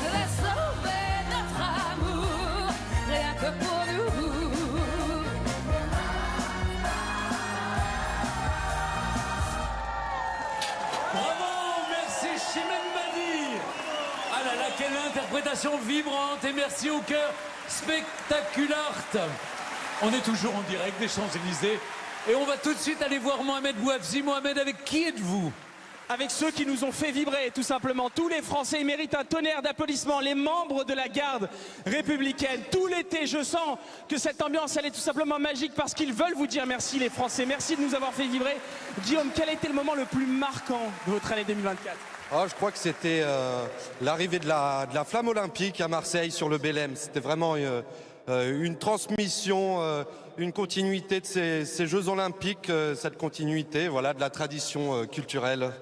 De sauver notre amour, rien que pour nous. Bravo, merci Chimène Badi. Ah là là, quelle interprétation vibrante, et merci au cœur Spectaculart. On est toujours en direct des Champs-Élysées et on va tout de suite aller voir Mohamed Bouafsi. Mohamed, avec qui êtes-vous? Avec ceux qui nous ont fait vibrer, tout simplement. Tous les Français, ils méritent un tonnerre d'applaudissements. Les membres de la garde républicaine. Tout l'été, je sens que cette ambiance, elle est tout simplement magique parce qu'ils veulent vous dire merci, les Français. Merci de nous avoir fait vibrer. Guillaume, quel a été le moment le plus marquant de votre année 2024? Oh, je crois que c'était l'arrivée de la flamme olympique à Marseille sur le Bélem. C'était vraiment une transmission, une continuité de ces Jeux olympiques, cette continuité, voilà, de la tradition culturelle.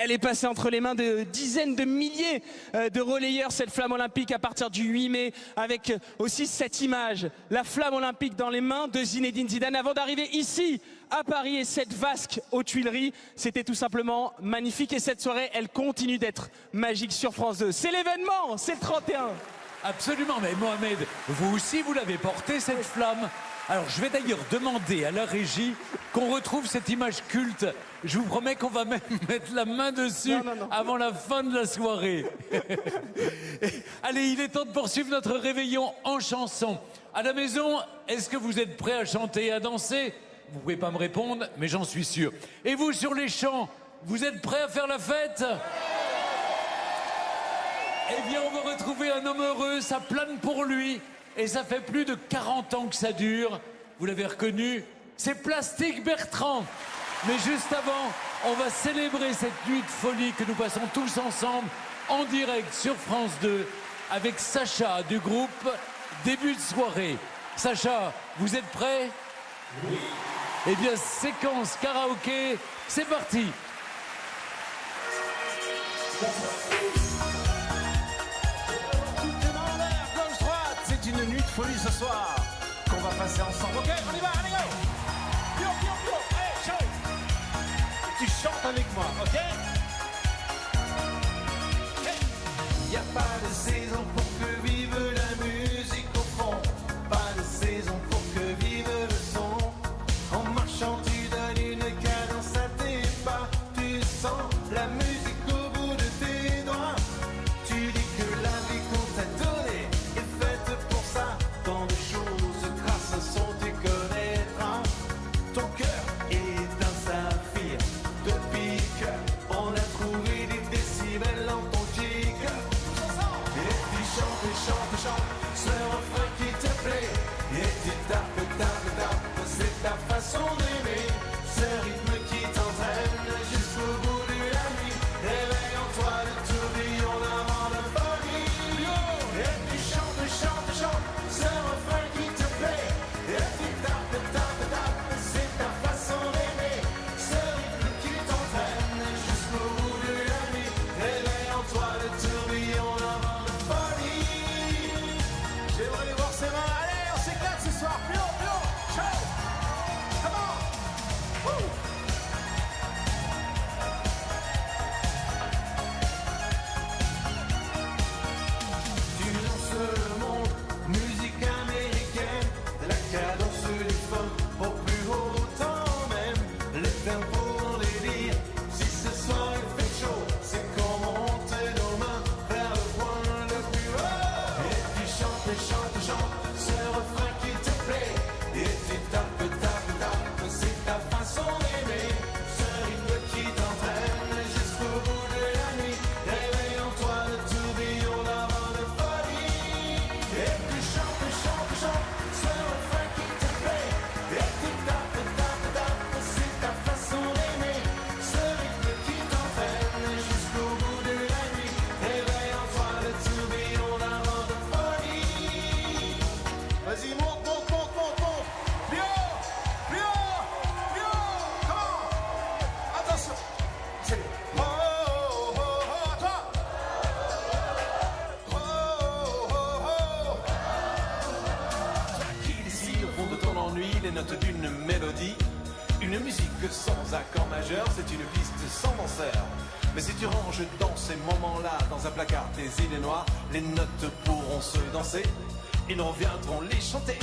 Elle est passée entre les mains de dizaines de milliers de relayeurs, cette flamme olympique, à partir du 8 mai, avec aussi cette image, la flamme olympique dans les mains de Zinedine Zidane, avant d'arriver ici, à Paris, et cette vasque aux Tuileries. C'était tout simplement magnifique, et cette soirée, elle continue d'être magique sur France 2. C'est l'événement, c'est le 31. Absolument, mais Mohamed, vous aussi, vous l'avez porté, cette flamme. Alors, je vais d'ailleurs demander à la régie qu'on retrouve cette image culte. Je vous promets qu'on va même mettre la main dessus avant la fin de la soirée. Allez, il est temps de poursuivre notre réveillon en chanson. À la maison, est-ce que vous êtes prêts à chanter et à danser? Vous pouvez pas me répondre, mais j'en suis sûr. Et vous, sur les champs, vous êtes prêts à faire la fête? Eh bien, on va retrouver un homme heureux, ça plane pour lui. Et ça fait plus de 40 ans que ça dure. Vous l'avez reconnu, c'est Plastique Bertrand. Mais juste avant, on va célébrer cette nuit de folie que nous passons tous ensemble, en direct sur France 2, avec Sacha du groupe Début de soirée. Sacha, vous êtes prêt? Oui. Eh bien, séquence karaoké, c'est parti. Gauche-droite, c'est une nuit de folie ce soir qu'on va passer ensemble. Ok, on y va, allez go! Pio, pio, pio, hey, show! Tu chantes avec moi, ok? Hey. Y a pas de saison pour que vive la musique au fond, pas de saison pour que vive le son. En marchant, tu donnes une cadence à tes pas, tu sens la musique au bout de tes doigts. Tu dis que la vie qu'on t'a donnée est faite pour ça. Tant de choses grâce à son tu connaîtras. Ton cœur est un saphir de pique. On a trouvé des décibels dans ton chic. Et tu chantes, chantes, chantes ce refrain qui te plaît. Et tu tapes, tapes, tapes, c'est ta façon d'aimer. Ce rythme qui t'entraîne jusqu'au bout de la nuit. Réveille en toi le tourbillon d'un vent de folie. Et tu chantes, chantes, chantes ce refrain qui te plaît. Et tu tapes, tapes, tapes, c'est ta façon d'aimer. Ce rythme qui t'entraîne jusqu'au bout de la nuit. Réveille en toi le tourbillon d'un vent de folie. J'aimerais les voir ses mains. Allez, on s'éclate ce soir. Pio, pio, ciao. Come on. Woo. Tu lances le monde, musique américaine, la cadence du funk au plus haut temps même, les tempos en délire. Si ce soir il fait chaud, c'est qu'on monte nos mains vers le point le plus haut. Et tu chantes, chantes, chantes ce refrain qui te plaît. Et tu tapes, tapes, tapes, c'est ta façon d'aimer. Ce rythme qui t'entraîne jusqu'au bout de la nuit. Réveille en toi le tourbillon d'un vent de folie. Et tu chantes, chantes, chantes ce refrain qui te plaît. Et tu tapes, tapes, tapes, c'est ta façon d'aimer. Ce rythme qui t'entraîne jusqu'au bout de la nuit. Réveille en toi le tourbillon d'un vent de folie. Vas-y, monte, monte, monte, monte, monte. Plus haut, plus haut, plus haut. Comment? Attention. C'est oh, oh, oh, oh, à toi. Oh, oh, oh, oh. Toi qui décide au fond de ton ennui les notes d'une mélodie. Une musique sans accord majeur, c'est une piste sans danseur. Mais si tu ranges dans ces moments-là, dans un placard tes idées noires, les notes pourront se danser, ils reviendront les chanter.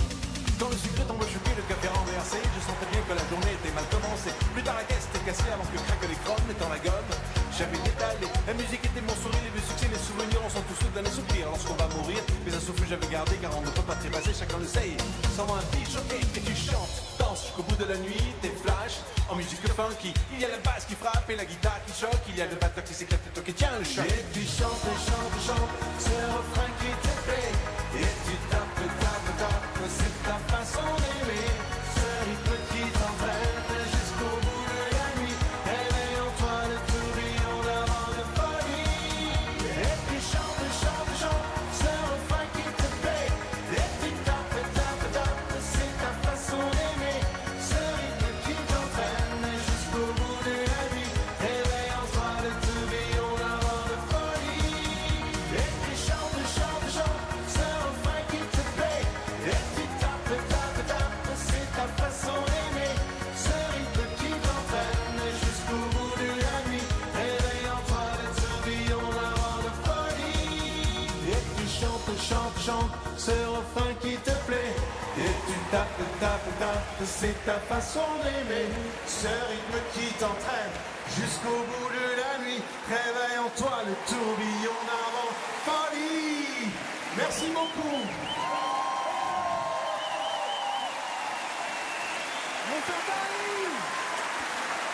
Quand le sucre tombe choqué, le café renversé, je sentais bien que la journée était mal commencée. Plus tard la caisse était cassée avant que craquent les chromes, étant la gomme. J'avais détalé, la musique était mon sourire, les vieux succès, les souvenirs, on sent tous ceux d'un soupir lorsqu'on va mourir. Mais un souffle j'avais gardé car on ne peut pas trépasser, chacun le sait. Sans un petit choqué et tu chantes, danses jusqu'au bout de la nuit, t'es flash. En musique funky, il y a la basse qui frappe et la guitare qui choque, il y a le batteur qui s'éclate et toi qui tiens le choc. Et tu chantes, chantes, chantes, ce refrain qui te plaît. Et tu tapes, tapes, tapes, c'est ta façon d'aimer. Ce rythme qui t'entraîne jusqu'au bout de la nuit. Réveille en toi le tourbillon d'un vent de folie. Et tu chantes, chantes, chantes, ce refrain qui te plaît. Et tu tapes, tapes, tapes, c'est ta façon d'aimer. Ce rythme qui t'entraîne jusqu'au bout de la nuit. Réveille en toi le tourbillon d'un vent de folie. Et tu chantes, chantes, chantes, ce refrain qui te plaît. Et tu tapes, tapes, tapes, c'est ta façon d'aimer. Ce rythme qui t'entraîne jusqu'au bout de la nuit. Réveille en toi le tourbillon d'un vent de folie. Et tu chantes, chantes, chantes, ce refrain qui te plaît. Et tu tapes, tapes, tapes, c'est ta façon d'aimer. Ce rythme qui t'entraîne jusqu'au bout de la nuit. Réveille en toi le tourbillon d'un vent de folie. Merci beaucoup.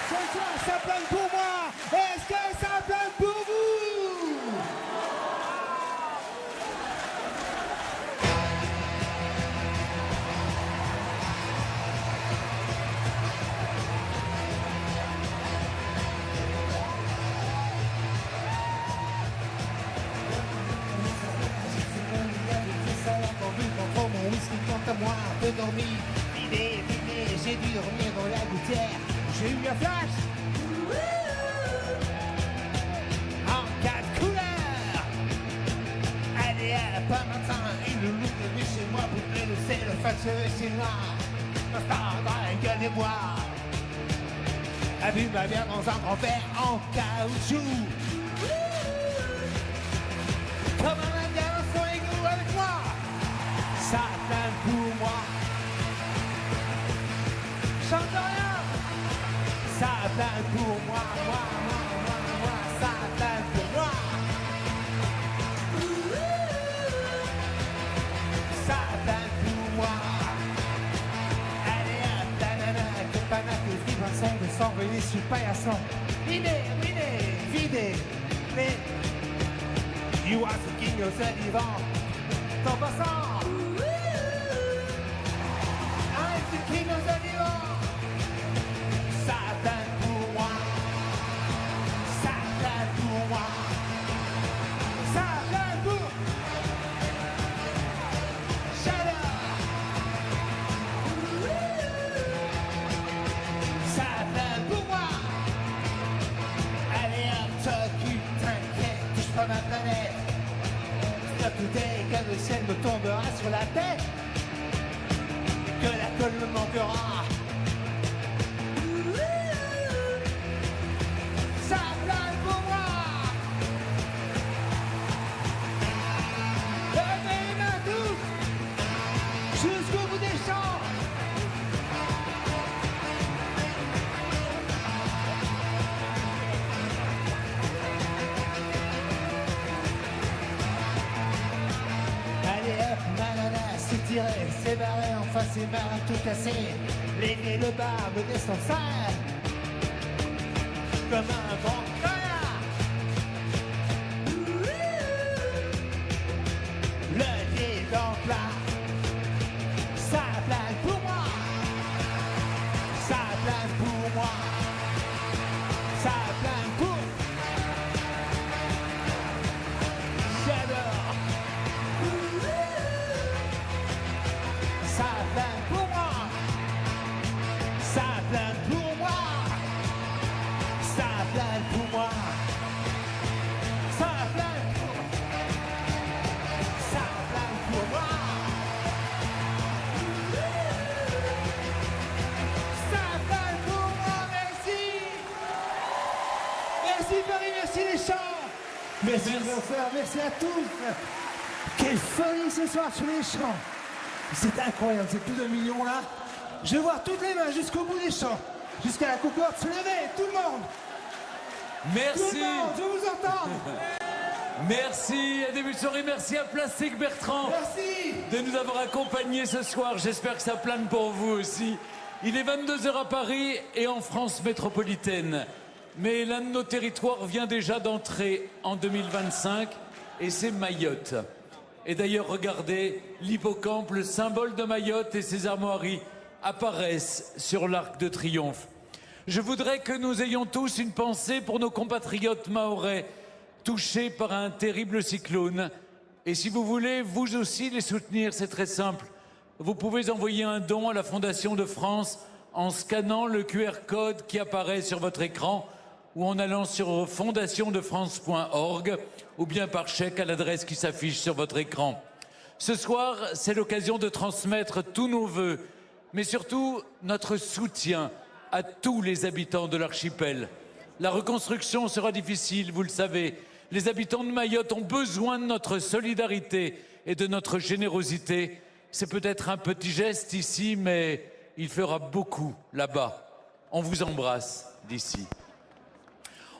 Ce soir, ça plane pour moi. Est-ce que ça plane pour vous? peu dormi. Vidé, j'ai dû dormir dans la gouttière. J'ai eu un flash en 4 couleurs. Allez, pas matin, une loup est venue chez moi pour me laisser le fâcheux et c'est noir. Ma star dans la gueule des bois. A bu ma bière dans un grand verre en caoutchouc. Comme un indien dans son égout avec moi. Ça plaint pour moi. Chante rien. Ça plaint pour moi, moi, ça plaint pour moi. Ça plaint pour moi. Allez, hop, tanana, que panac, que vive un sang de sang, venez sur le paillasson. Vidé, mais you are the king of the divan. T'en passant. I'm the king of the divan. Ça plaint pour moi. Ça plaint pour moi. Ça plaint pour. J'adore. Ça plaint pour moi. Allez hop, t'occupe, t'inquiète, touche pas ma planète. Stop today, que le ciel me tombera sur la tête. Que la colle me manquera. Ça plaint pour moi. Levez les mains tous jusqu'au bout des champs. Allez hop, nanana, c'est tiré, c'est barré, enfin c'est marre tout cassé. Les nez, le bar, me descend sale. Comme un grand connard. Le nez dans le plat. Ça plaint pour moi. Ça plaint pour moi. Ça plaint pour. J'adore. Ça plaint pour moi. Ça plaint pour moi. Ça plaint pour moi. Ça plaint pour. Ça plaint pour moi. Ça plaint pour moi. Merci. Merci Paris, merci les champs. Merci frère, merci à tous. Quelle folie ce soir sur les champs. C'est incroyable, c'est plus d'1 million là. Je vais voir toutes les mains jusqu'au bout des champs. Jusqu'à la Concorde, se lever, tout le monde. Merci. Tout le monde, je vous entends. Merci, à début de soirée, merci à Plastique Bertrand. Merci. De nous avoir accompagnés ce soir. J'espère que ça plane pour vous aussi. Il est 22h à Paris et en France métropolitaine. Mais l'un de nos territoires vient déjà d'entrer en 2025 et c'est Mayotte. Et d'ailleurs, regardez, l'hippocampe, le symbole de Mayotte et ses armoiries apparaissent sur l'Arc de Triomphe. Je voudrais que nous ayons tous une pensée pour nos compatriotes mahorais touchés par un terrible cyclone. Et si vous voulez, vous aussi, les soutenir, c'est très simple. Vous pouvez envoyer un don à la Fondation de France en scannant le QR code qui apparaît sur votre écran ou en allant sur fondationdefrance.org ou bien par chèque à l'adresse qui s'affiche sur votre écran. Ce soir, c'est l'occasion de transmettre tous nos vœux, mais surtout notre soutien à tous les habitants de l'archipel. La reconstruction sera difficile, vous le savez. Les habitants de Mayotte ont besoin de notre solidarité et de notre générosité. C'est peut-être un petit geste ici, mais il fera beaucoup là-bas. On vous embrasse d'ici.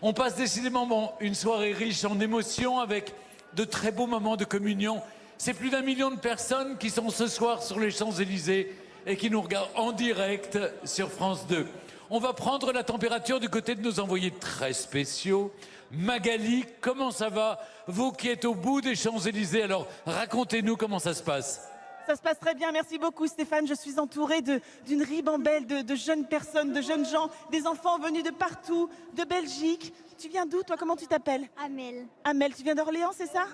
On passe décidément une soirée riche en émotions avec de très beaux moments de communion. C'est plus d'1 million de personnes qui sont ce soir sur les Champs-Élysées et qui nous regardent en direct sur France 2. On va prendre la température du côté de nos envoyés très spéciaux. Magali, comment ça va? Vous qui êtes au bout des Champs-Élysées, alors racontez-nous comment ça se passe. Ça se passe très bien, merci beaucoup Stéphane. Je suis entourée d'une ribambelle de jeunes personnes, de jeunes gens, des enfants venus de partout, de Belgique. Tu viens d'où toi? Comment tu t'appelles? Amel. Amel, tu viens d'Orléans, c'est ça?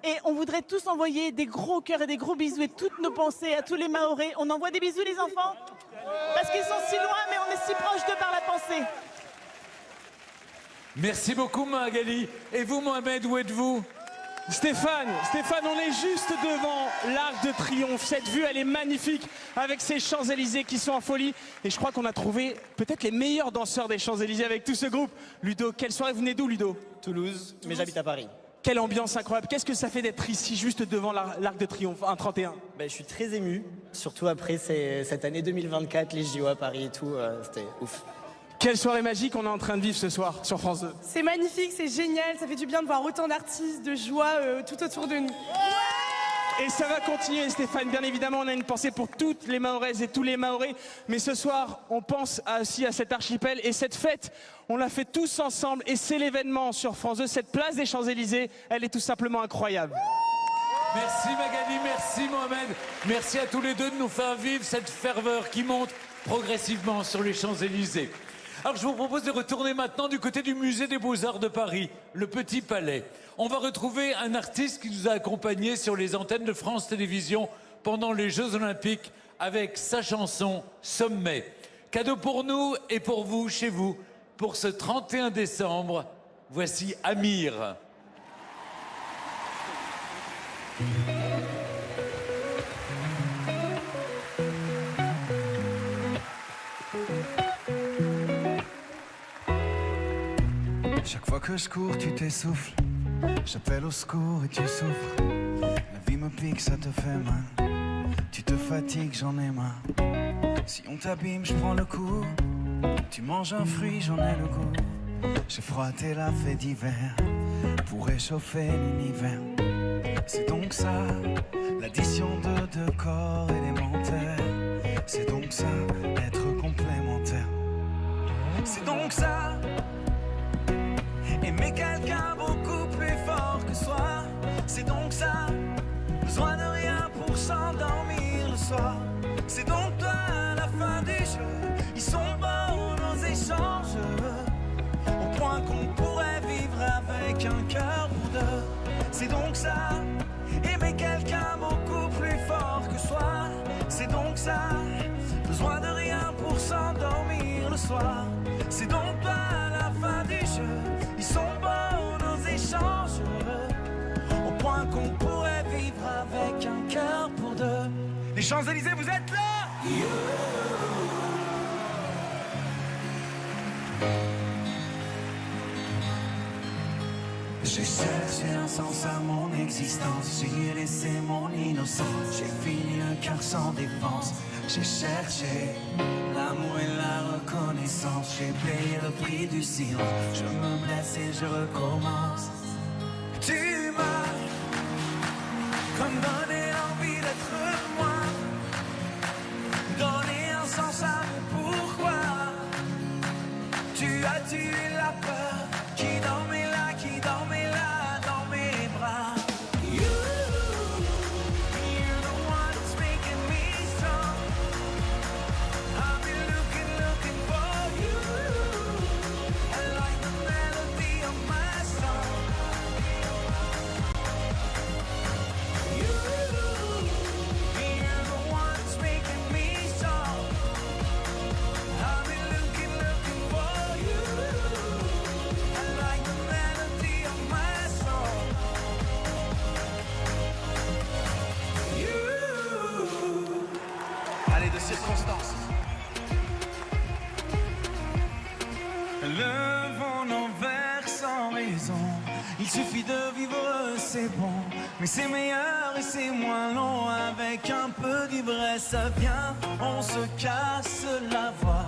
Et on voudrait tous envoyer des gros cœurs et des gros bisous et toutes nos pensées à tous les Mahorais. On envoie des bisous les enfants? Parce qu'ils sont si loin, mais on est si proches d'eux par la pensée. Merci beaucoup Magali. Et vous Mohamed, où êtes-vous? Stéphane, on est juste devant l'Arc de Triomphe. Cette vue, elle est magnifique avec ces Champs-Élysées qui sont en folie. Et je crois qu'on a trouvé peut-être les meilleurs danseurs des Champs-Élysées avec tout ce groupe. Ludo, quelle soirée, vous venez d'où Ludo? Toulouse, mais j'habite à Paris. Quelle ambiance incroyable. Qu'est-ce que ça fait d'être ici juste devant l'Arc de Triomphe, un 31? Je suis très ému, surtout après cette année 2024, les JO à Paris et tout, c'était ouf. Quelle soirée magique on est en train de vivre ce soir sur France 2. C'est magnifique, c'est génial, ça fait du bien de voir autant d'artistes, de joie tout autour de nous. Et ça va continuer Stéphane, bien évidemment on a une pensée pour toutes les Mahoraises et tous les Mahorais, mais ce soir on pense aussi à cet archipel et cette fête, on l'a fait tous ensemble et c'est l'événement sur France 2, cette place des Champs-Élysées, elle est tout simplement incroyable. Merci Magali, merci Mohamed, merci à tous les deux de nous faire vivre cette ferveur qui monte progressivement sur les Champs-Élysées. Alors je vous propose de retourner maintenant du côté du musée des Beaux-Arts de Paris, le Petit Palais. On va retrouver un artiste qui nous a accompagnés sur les antennes de France Télévisions pendant les Jeux Olympiques avec sa chanson Sommet. Cadeau pour nous et pour vous, chez vous, pour ce 31 décembre, voici Amir. Chaque fois que je cours, tu t'essouffles. J'appelle au secours et tu souffres. La vie me pique, ça te fait mal. Tu te fatigues, j'en ai marre. Si on t'abîme, je prends le coup. Tu manges un fruit, j'en ai le goût. J'ai froid, t'es la fait d'hiver pour réchauffer l'univers. C'est donc ça, l'addition de deux corps élémentaires. C'est donc ça, être complémentaire. C'est donc ça, aimer quelqu'un beaucoup plus fort que soi. C'est donc ça, besoin de rien pour s'endormir le soir. C'est donc toi la fin du jeu. Ils sont beaux nos échanges, au point qu'on pourrait vivre avec un cœur pour deux. C'est donc ça, aimer quelqu'un beaucoup plus fort que soi. C'est donc ça, besoin de rien pour s'endormir le soir. C'est donc toi la fin du jeu. Ils sont beaux nos échanges, au point qu'on pourrait vivre avec un cœur pour deux. Les Champs-Élysées, vous êtes là? J'ai cherché un sens à mon existence. J'ai laissé mon innocence. J'ai fini un cœur sans défense. J'ai cherché l'amour et la reconnaissance. J'ai payé le prix du silence. Je me blesse et je recommence. Tu m'as comme donné envie d'être moi. Donner un sens à mon pourquoi. Tu as tué la peur qui dormait là, qui dormait là dans mes bras. You, you're the one that's making me strong. I've been looking for you. I like the melody of my song. You, you're the one that's making me strong. I've been looking for you. I like the melody of my song. You. Allez, de circonstances. Le vent n'envers sans raison. Il suffit de vivre, c'est bon. Mais c'est meilleur et c'est moins long. Avec un peu d'ivresse, viens, on se casse la voix.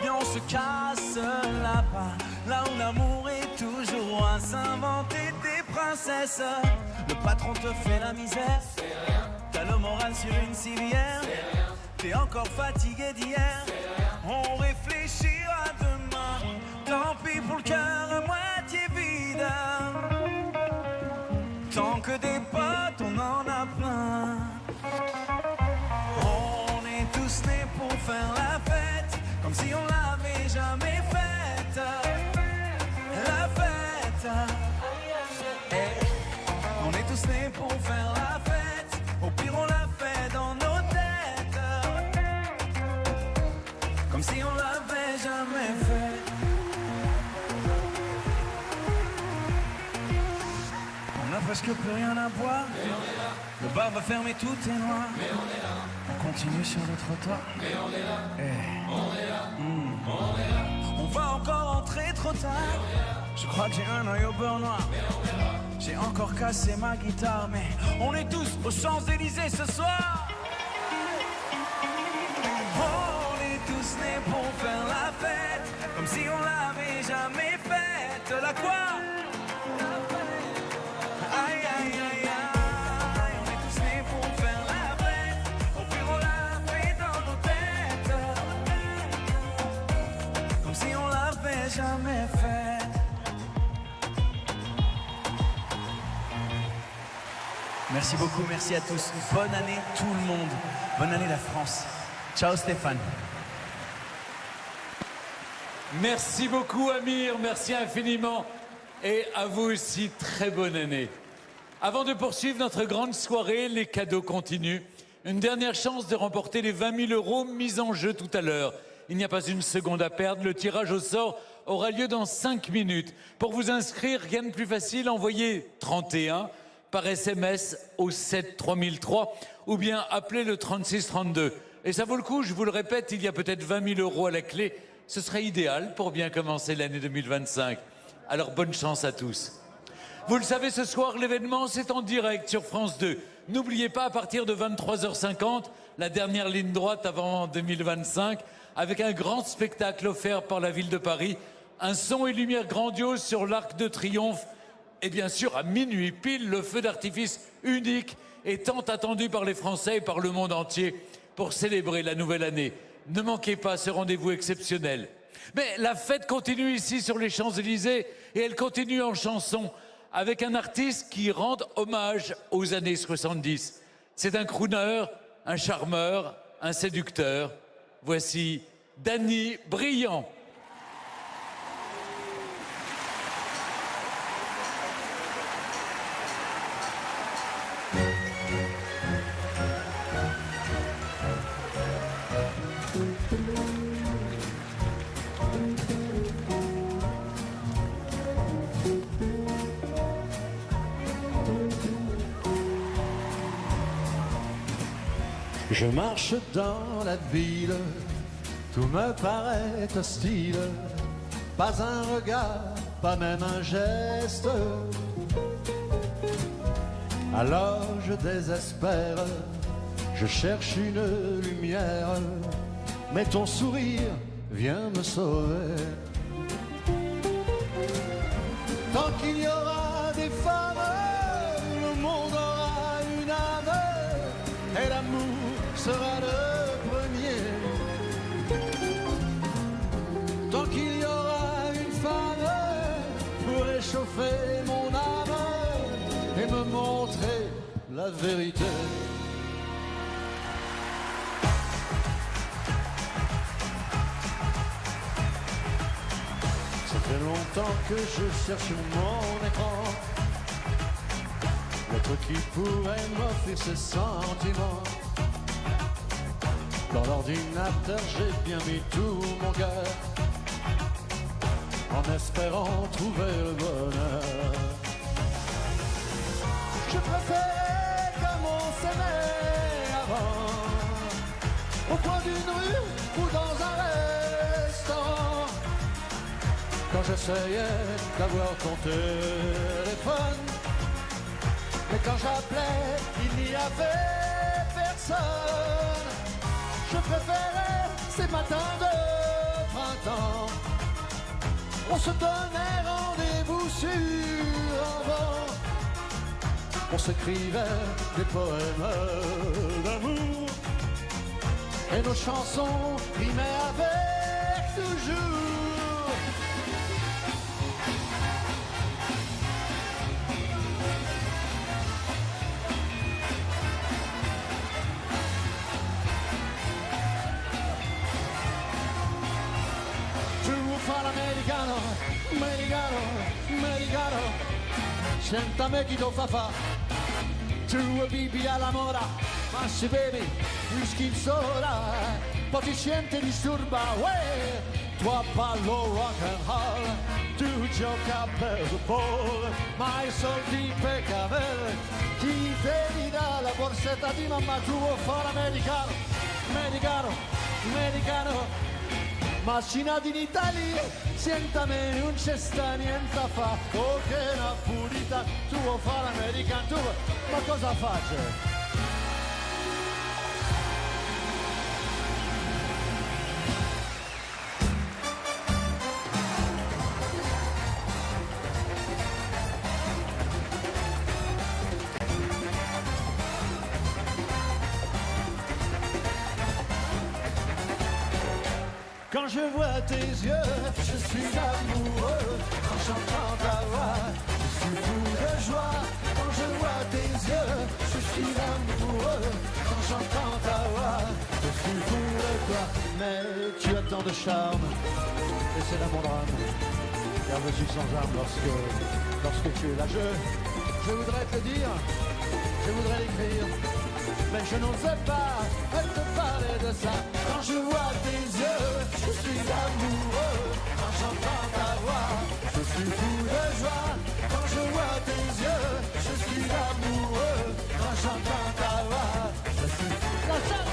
Viens, on se casse là-bas. Là où l'amour est toujours à s'inventer des princesses. Le patron te fait la misère. T'as le moral sur une civière. T'es encore fatigué d'hier. On réfléchira demain. Tant pis pour le cœur à moitié vide. Tant que des potes, on en a plein. On est tous nés pour faire la fête, comme si on l'avait jamais faite. La fête. Hey. On est tous nés pour presque plus rien à boire. Le bar va fermer, tout est noir. On continue sur le trottoir. On va encore entrer trop tard. Je crois que j'ai un œil au beurre noir. J'ai encore cassé ma guitare, mais on est tous aux Champs-Élysées ce soir. On est tous nés pour faire la fête, comme si on l'avait jamais faite. La quoi? Aïe, aïe, aïe, aïe. On est tous nés pour faire la fête, au pire on l'a fait dans nos têtes, comme si on l'avait jamais faite. Merci beaucoup, merci à tous. Bonne année tout le monde. Bonne année la France. Ciao Stéphane. Merci beaucoup Amir, merci infiniment. Et à vous aussi, très bonne année. Avant de poursuivre notre grande soirée, les cadeaux continuent. Une dernière chance de remporter les 20 000 € mis en jeu tout à l'heure. Il n'y a pas une seconde à perdre, le tirage au sort aura lieu dans 5 minutes. Pour vous inscrire, rien de plus facile, envoyez 31 par SMS au 7 3003 ou bien appelez le 36 32. Et ça vaut le coup, je vous le répète, il y a peut-être 20 000 € à la clé. Ce serait idéal pour bien commencer l'année 2025. Alors bonne chance à tous. Vous le savez, ce soir, l'événement, c'est en direct sur France 2. N'oubliez pas, à partir de 23h50, la dernière ligne droite avant 2025, avec un grand spectacle offert par la ville de Paris, un son et lumière grandiose sur l'Arc de Triomphe, et bien sûr, à minuit pile, le feu d'artifice unique et tant attendu par les Français et par le monde entier pour célébrer la nouvelle année. Ne manquez pas ce rendez-vous exceptionnel. Mais la fête continue ici sur les Champs-Élysées et elle continue en chanson avec un artiste qui rend hommage aux années 70. C'est un crooner, un charmeur, un séducteur. Voici Danny Briand. Je marche dans la ville, tout me paraît hostile, pas un regard, pas même un geste. Alors je désespère, je cherche une lumière, mais ton sourire vient me sauver. Tant qu'il y aura des femmes, le monde aura une âme, et l'amour sera le premier. Tant qu'il y aura une femme pour réchauffer mon âme et me montrer la vérité. Ça fait longtemps que je cherche mon écran, l'être qui pourrait m'offrir ses sentiments. Dans l'ordinateur, j'ai bien mis tout mon cœur, en espérant trouver le bonheur. Je préférais comme on s'aimait avant, au coin d'une rue ou dans un restaurant. Quand j'essayais d'avoir ton téléphone, mais quand j'appelais, il n'y avait personne. Je préférais ces matins de printemps, on se donnait rendez-vous sur un banc, on s'écrivait des poèmes d'amour, et nos chansons rimaient avec toujours. Americano, americano, americano, sentame chi do fa fa, tu vivi alla mora, ma se bevi whisky sola, poi ti senti disturba, uè, Toi parlo rock and roll, tu gioca baseball, ma i soldi per Camel, chi te li dà la borsetta di mamma, tu vuoi fare americano, americano, americano, ma cinati in Italia, sientame non c'è sta niente a fa, oh che una pulita, tu vuoi fare americano, tu vuoi, ma cosa faccio? Quand je vois tes yeux, je suis amoureux. Quand j'entends ta voix, je suis fou de joie. Quand je vois tes yeux, je suis amoureux. Quand j'entends ta voix, je suis fou de toi. Mais tu as tant de charme, et c'est là mon drame. Car je suis sans arme lorsque tu es là. Je voudrais te dire, je voudrais l'écrire, mais je n'ose pas te parler de ça. Quand je vois tes yeux, je suis amoureux. Quand j'entends ta voix, je suis fou de joie. Quand je vois tes yeux, je suis amoureux. Quand j'entends ta voix, je suis fou de joie.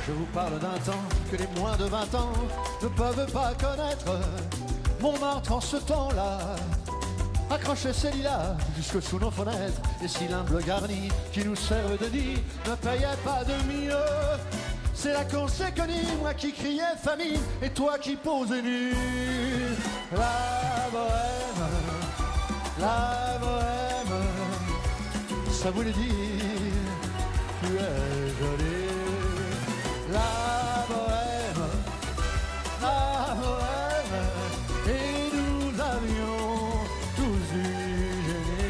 Je vous parle d'un temps que les moins de 20 ans ne peuvent pas connaître. Montmartre en ce temps-là accrochait ses lilas jusque sous nos fenêtres. Et si l'humble garni qui nous servent de nid ne payait pas de mieux, c'est là qu'on s'est connus, moi qui criais famine et toi qui posais nu. La bohème, ça voulait dire tu es jolie. La bohème, et nous avions tous eu gêné.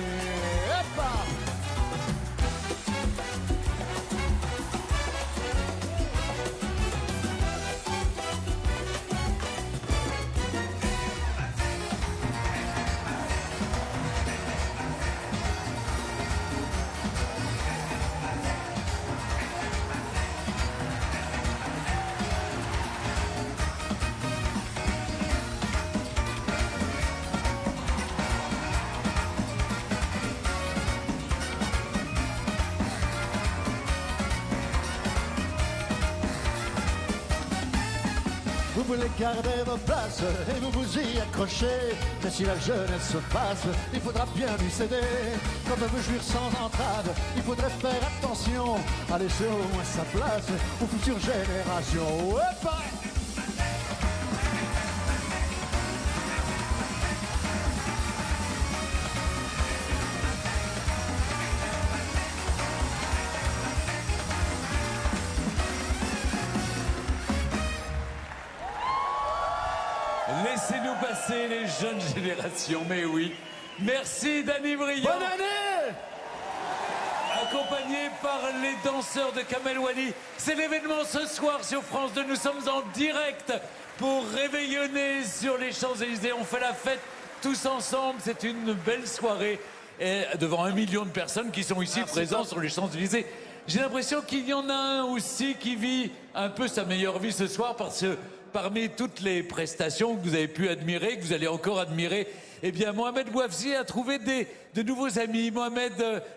Vous voulez garder vos places et vous vous y accrochez. Mais si la jeunesse se passe, il faudra bien lui céder. Quand on veut jouir sans entrave, il faudrait faire attention à laisser au moins sa place aux futures générations. Ouais, pareil. Laissez-nous passer les jeunes générations, mais oui. Merci Danny Briand. Bonne année! Accompagné par les danseurs de Kamel Wally. C'est l'événement ce soir sur France 2. Nous sommes en direct pour réveillonner sur les Champs-Élysées. On fait la fête tous ensemble. C'est une belle soirée. Et devant 1 million de personnes qui sont ici présentes sur les Champs-Élysées. J'ai l'impression qu'il y en a un aussi qui vit un peu sa meilleure vie ce soir parce que parmi toutes les prestations que vous avez pu admirer, que vous allez encore admirer, eh bien, Mohamed Bouafsi a trouvé de nouveaux amis. Mohamed,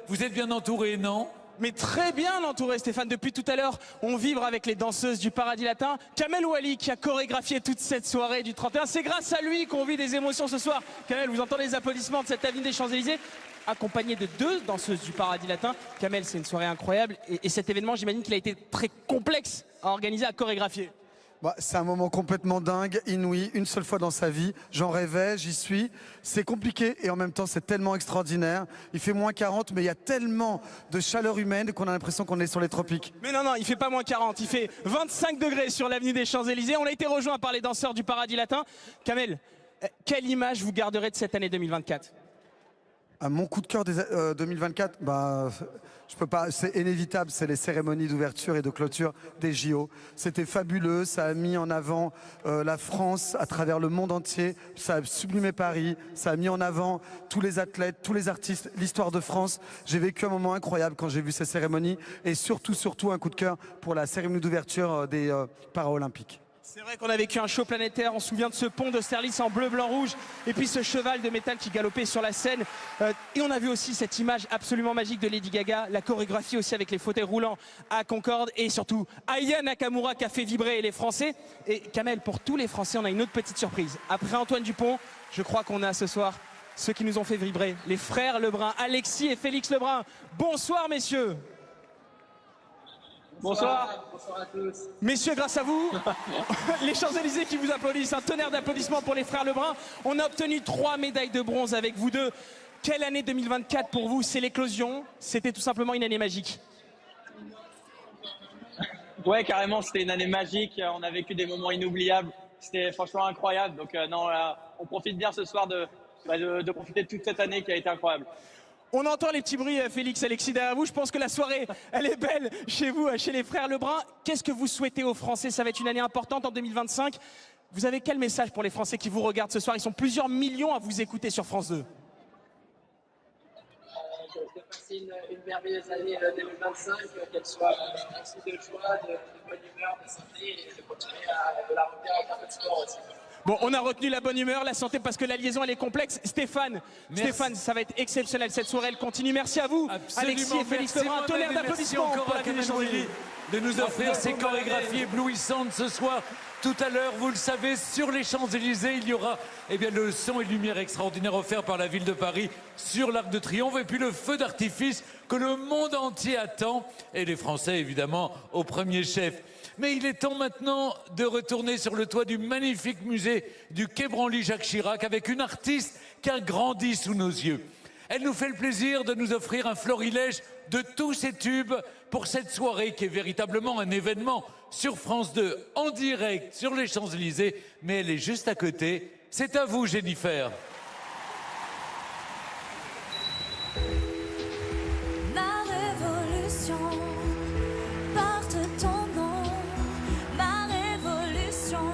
vous êtes bien entouré, non? Mais très bien entouré, Stéphane. Depuis tout à l'heure, on vibre avec les danseuses du Paradis Latin. Kamel Wally qui a chorégraphié toute cette soirée du 31. C'est grâce à lui qu'on vit des émotions ce soir. Kamel, vous entendez les applaudissements de cette avenue des Champs-Élysées, accompagné de 2 danseuses du Paradis Latin. Kamel, c'est une soirée incroyable. Et cet événement, j'imagine qu'il a été très complexe à organiser, à chorégraphier. Bah, c'est un moment complètement dingue, inouï, une seule fois dans sa vie. J'en rêvais, j'y suis. C'est compliqué et en même temps c'est tellement extraordinaire. Il fait moins 40 mais il y a tellement de chaleur humaine qu'on a l'impression qu'on est sur les tropiques. Mais non, il fait pas moins 40, il fait 25 degrés sur l'avenue des Champs-Élysées. On a été rejoint par les danseurs du Paradis Latin. Kamel, quelle image vous garderez de cette année 2024? Mon coup de cœur 2024, je peux pas, c'est inévitable, c'est les cérémonies d'ouverture et de clôture des JO. C'était fabuleux, ça a mis en avant la France à travers le monde entier, ça a sublimé Paris, ça a mis en avant tous les athlètes, tous les artistes, l'histoire de France. J'ai vécu un moment incroyable quand j'ai vu ces cérémonies et surtout un coup de cœur pour la cérémonie d'ouverture des Paralympiques. C'est vrai qu'on a vécu un show planétaire, on se souvient de ce pont d'Austerlitz en bleu, blanc, rouge, et puis ce cheval de métal qui galopait sur la scène. Et on a vu aussi cette image absolument magique de Lady Gaga, la chorégraphie aussi avec les fauteuils roulants à Concorde, et surtout Aya Nakamura qui a fait vibrer les Français. Et Kamel, pour tous les Français, on a une autre petite surprise. Après Antoine Dupont, je crois qu'on a ce soir ceux qui nous ont fait vibrer, les frères Lebrun, Alexis et Félix Lebrun. Bonsoir messieurs. Bonsoir. Bonsoir à tous. Messieurs, grâce à vous, les Champs-Élysées qui vous applaudissent, un tonnerre d'applaudissements pour les frères Lebrun. On a obtenu 3 médailles de bronze avec vous deux. Quelle année 2024 pour vous? C'est l'éclosion? C'était tout simplement une année magique? Ouais, carrément, c'était une année magique. On a vécu des moments inoubliables. C'était franchement incroyable. Donc on profite bien ce soir de profiter de toute cette année qui a été incroyable. On entend les petits bruits, Félix, Alexis, derrière vous. Je pense que la soirée, elle est belle chez vous, chez les frères Lebrun. Qu'est-ce que vous souhaitez aux Français? Ça va être une année importante en 2025. Vous avez quel message pour les Français qui vous regardent ce soir? Ils sont plusieurs millions à vous écouter sur France 2. Que passer une merveilleuse année 2025, qu'elle soit aussi de joie, de bonne humeur, de santé et de continuer de la retenir avec un peu de sport aussi. Bon, on a retenu la bonne humeur, la santé, parce que la liaison, elle est complexe. Stéphane, ça va être exceptionnel. Cette soirée, elle continue. Merci à vous, Alexis et Félix Lebrun. Un tonnerre d'applaudissements encore à Kamel Nourri de nous offrir ces chorégraphies éblouissantes ce soir. Tout à l'heure, vous le savez, sur les Champs-Élysées, il y aura le son et lumière extraordinaire offert par la ville de Paris sur l'Arc de Triomphe et puis le feu d'artifice que le monde entier attend et les Français, évidemment, au premier chef. Mais il est temps maintenant de retourner sur le toit du magnifique musée du Quai Branly-Jacques Chirac avec une artiste qui a grandi sous nos yeux. Elle nous fait le plaisir de nous offrir un florilège de tous ces tubes pour cette soirée qui est véritablement un événement sur France 2, en direct sur les Champs-Élysées, mais elle est juste à côté. C'est à vous, Jennifer. Ma révolution porte ton nom. Ma révolution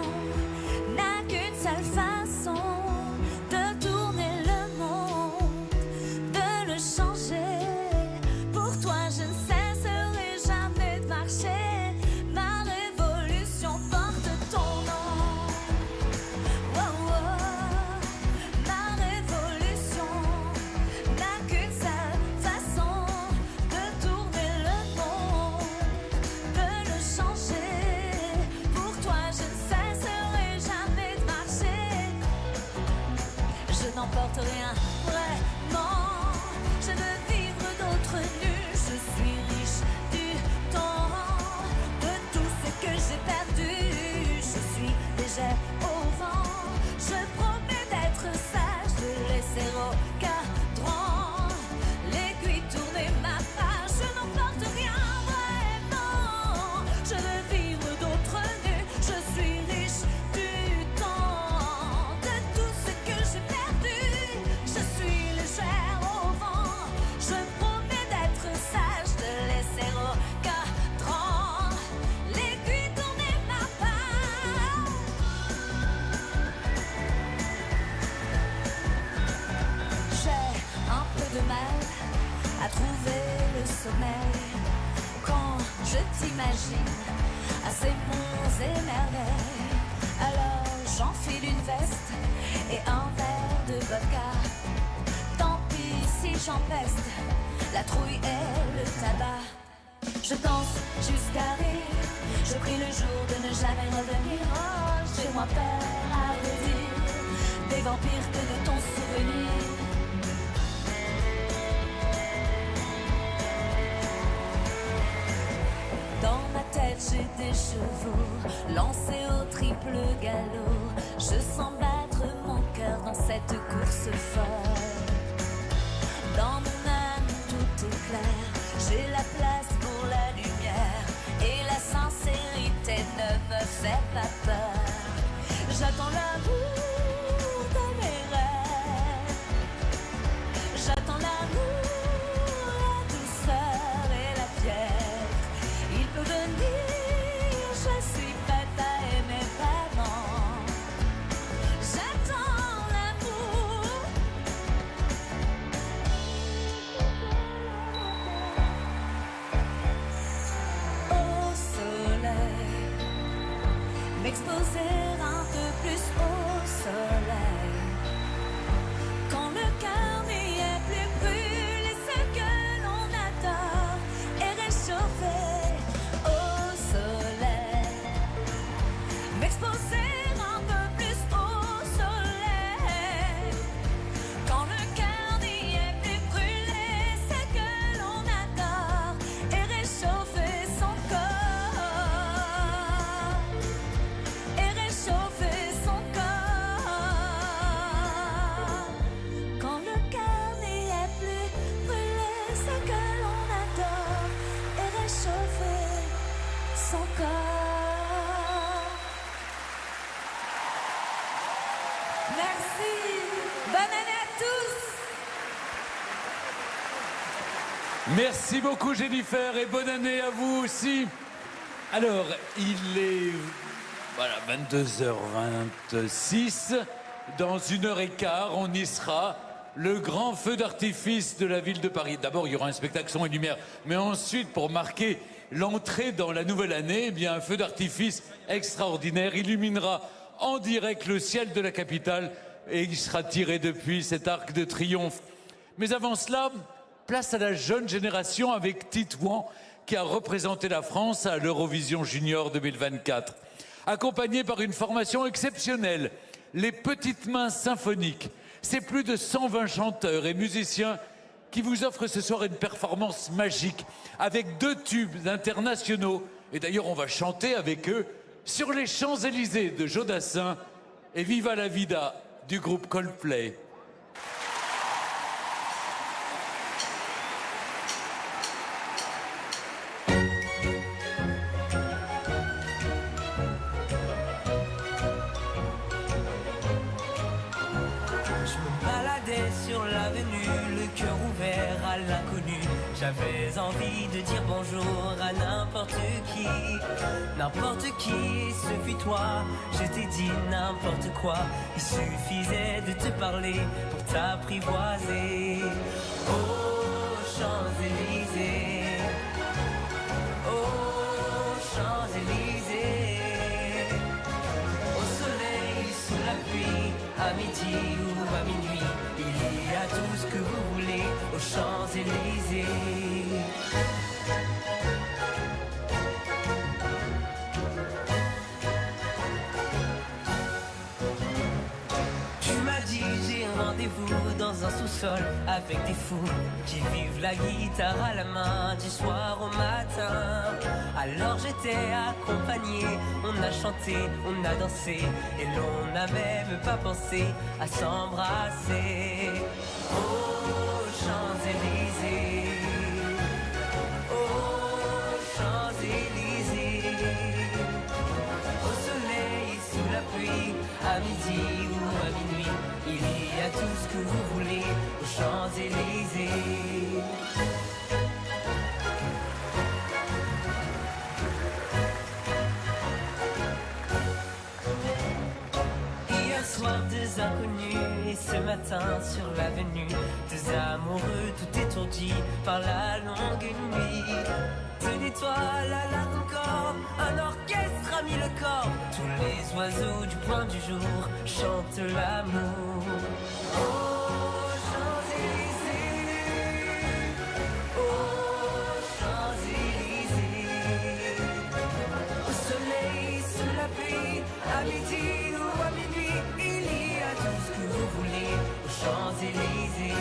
n'a qu'une seule façon de tourner le monde, de le changer. Pour toi, je ne cesserai jamais de marcher. Ma révolution porte ton nom. Oh, oh. Ma révolution n'a qu'une seule façon de tourner le monde, de le changer. Pour toi, je ne cesserai jamais de marcher. Je n'emporte rien, vraiment. Je veux vivre d'autres nues. Je suis riche du temps, de tout ce que j'ai perdu. Je suis légère au vent. Je promets d'être sage, de laisser au cadran l'aiguille tourner ma page. Je n'emporte rien, vraiment. Je veux vivre d'autres nues. Je suis riche du temps, de tout ce que j'ai perdu. Je suis légère au vent. Je promets d'être sage, de laisser au cadran l'aiguille tourner ma page. J'ai un peu de mal à trouver le sommeil quand je t'imagine à ces monts et merveilles. Alors j'enfile une veste et un verre de vodka. Tant pis si j'empeste la trouille et le tabac. Je danse jusqu'à rire. Je prie le jour de ne jamais revenir. Oh, j'ai moins peur à redire des vampires que de ton souvenir. Dans ma tête j'ai des chevaux lancés au triple galop. Je sens battre mon cœur dans cette course folle. Dans mon âme tout est clair. J'ai la place pour la lumière et la sincérité ne me fait pas peur. J'attends l'amour de mes rêves. J'attends Merci beaucoup Jennifer et bonne année à vous aussi. Alors, il est voilà, 22h26. Dans 1h15, on y sera. Le grand feu d'artifice de la ville de Paris. D'abord, il y aura un spectacle son et lumière. Mais ensuite, pour marquer l'entrée dans la nouvelle année, eh bien, un feu d'artifice extraordinaire illuminera en direct le ciel de la capitale et il sera tiré depuis cet arc de triomphe. Mais avant cela, place à la jeune génération avec Titouan qui a représenté la France à l'Eurovision Junior 2024. Accompagné par une formation exceptionnelle, les Petites Mains Symphoniques, c'est plus de 120 chanteurs et musiciens qui vous offrent ce soir une performance magique avec 2 tubes internationaux. Et d'ailleurs, on va chanter avec eux sur les Champs-Élysées de Jodassin et Viva la Vida du groupe Coldplay. Sur l'avenue, le cœur ouvert à l'inconnu. J'avais envie de dire bonjour à n'importe qui, ce fut toi. Je t'ai dit n'importe quoi, il suffisait de te parler pour t'apprivoiser. Oh Champs-Élysées, oh Champs-Élysées, au soleil, sous la pluie, à midi ou à minuit. Il y a tout ce que vous voulez aux Champs-Élysées. Tu m'as dit j'ai rendez-vous dans un sous-sol avec des fous qui vivent la guitare à la main du soir au matin. Alors j'étais accompagné, on a chanté, on a dansé et l'on n'a même pas pensé à s'embrasser. Oh Champs-Élysées, oh Champs-Élysées, au soleil, sous la pluie, à midi ou à minuit, il y a tout ce que vous voulez aux Champs-Élysées. Soir, 2 inconnus et ce matin sur l'avenue, 2 amoureux tout étourdis par la longue nuit. 2 étoiles à la encore, un orchestre a mis le corps. Tous les oiseaux du point du jour chantent l'amour. Oh Champs-Élysées, oh Champs-Élysées, au soleil, sous la pluie, à midi ou à minuit, il y a tout ce que vous voulez aux Champs-Élysées.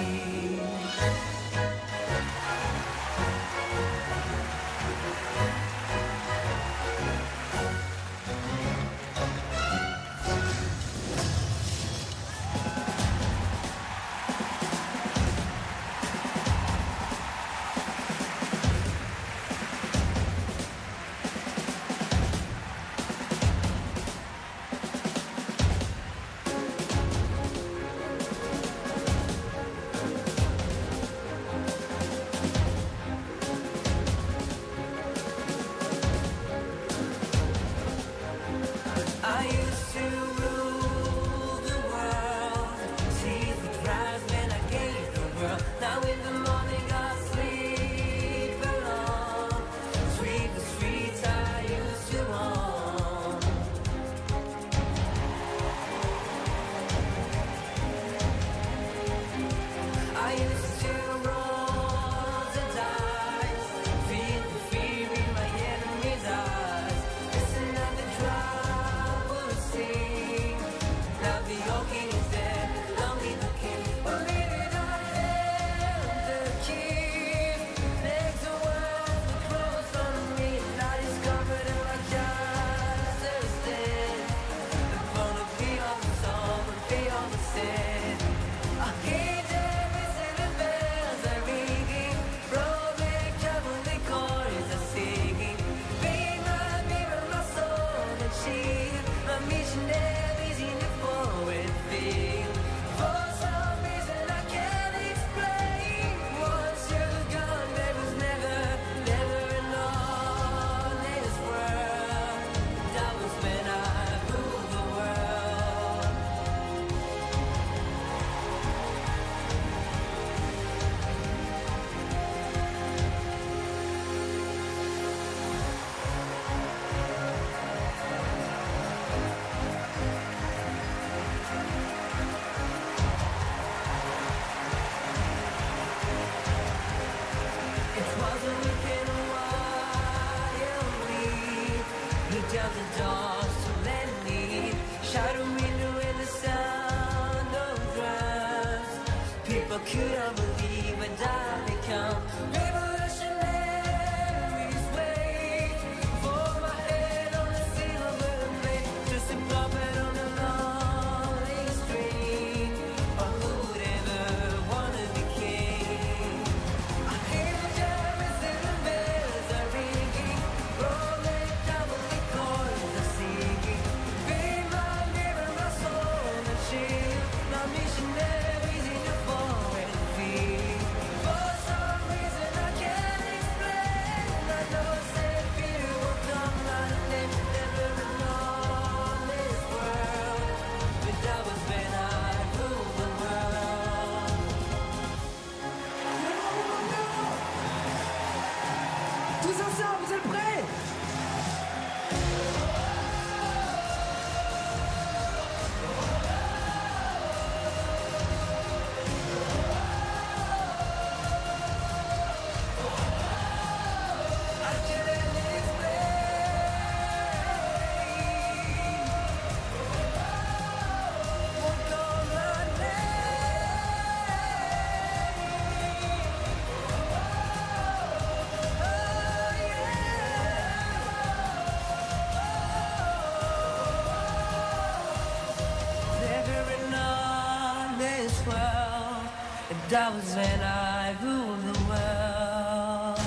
Dazzle, I rule the world.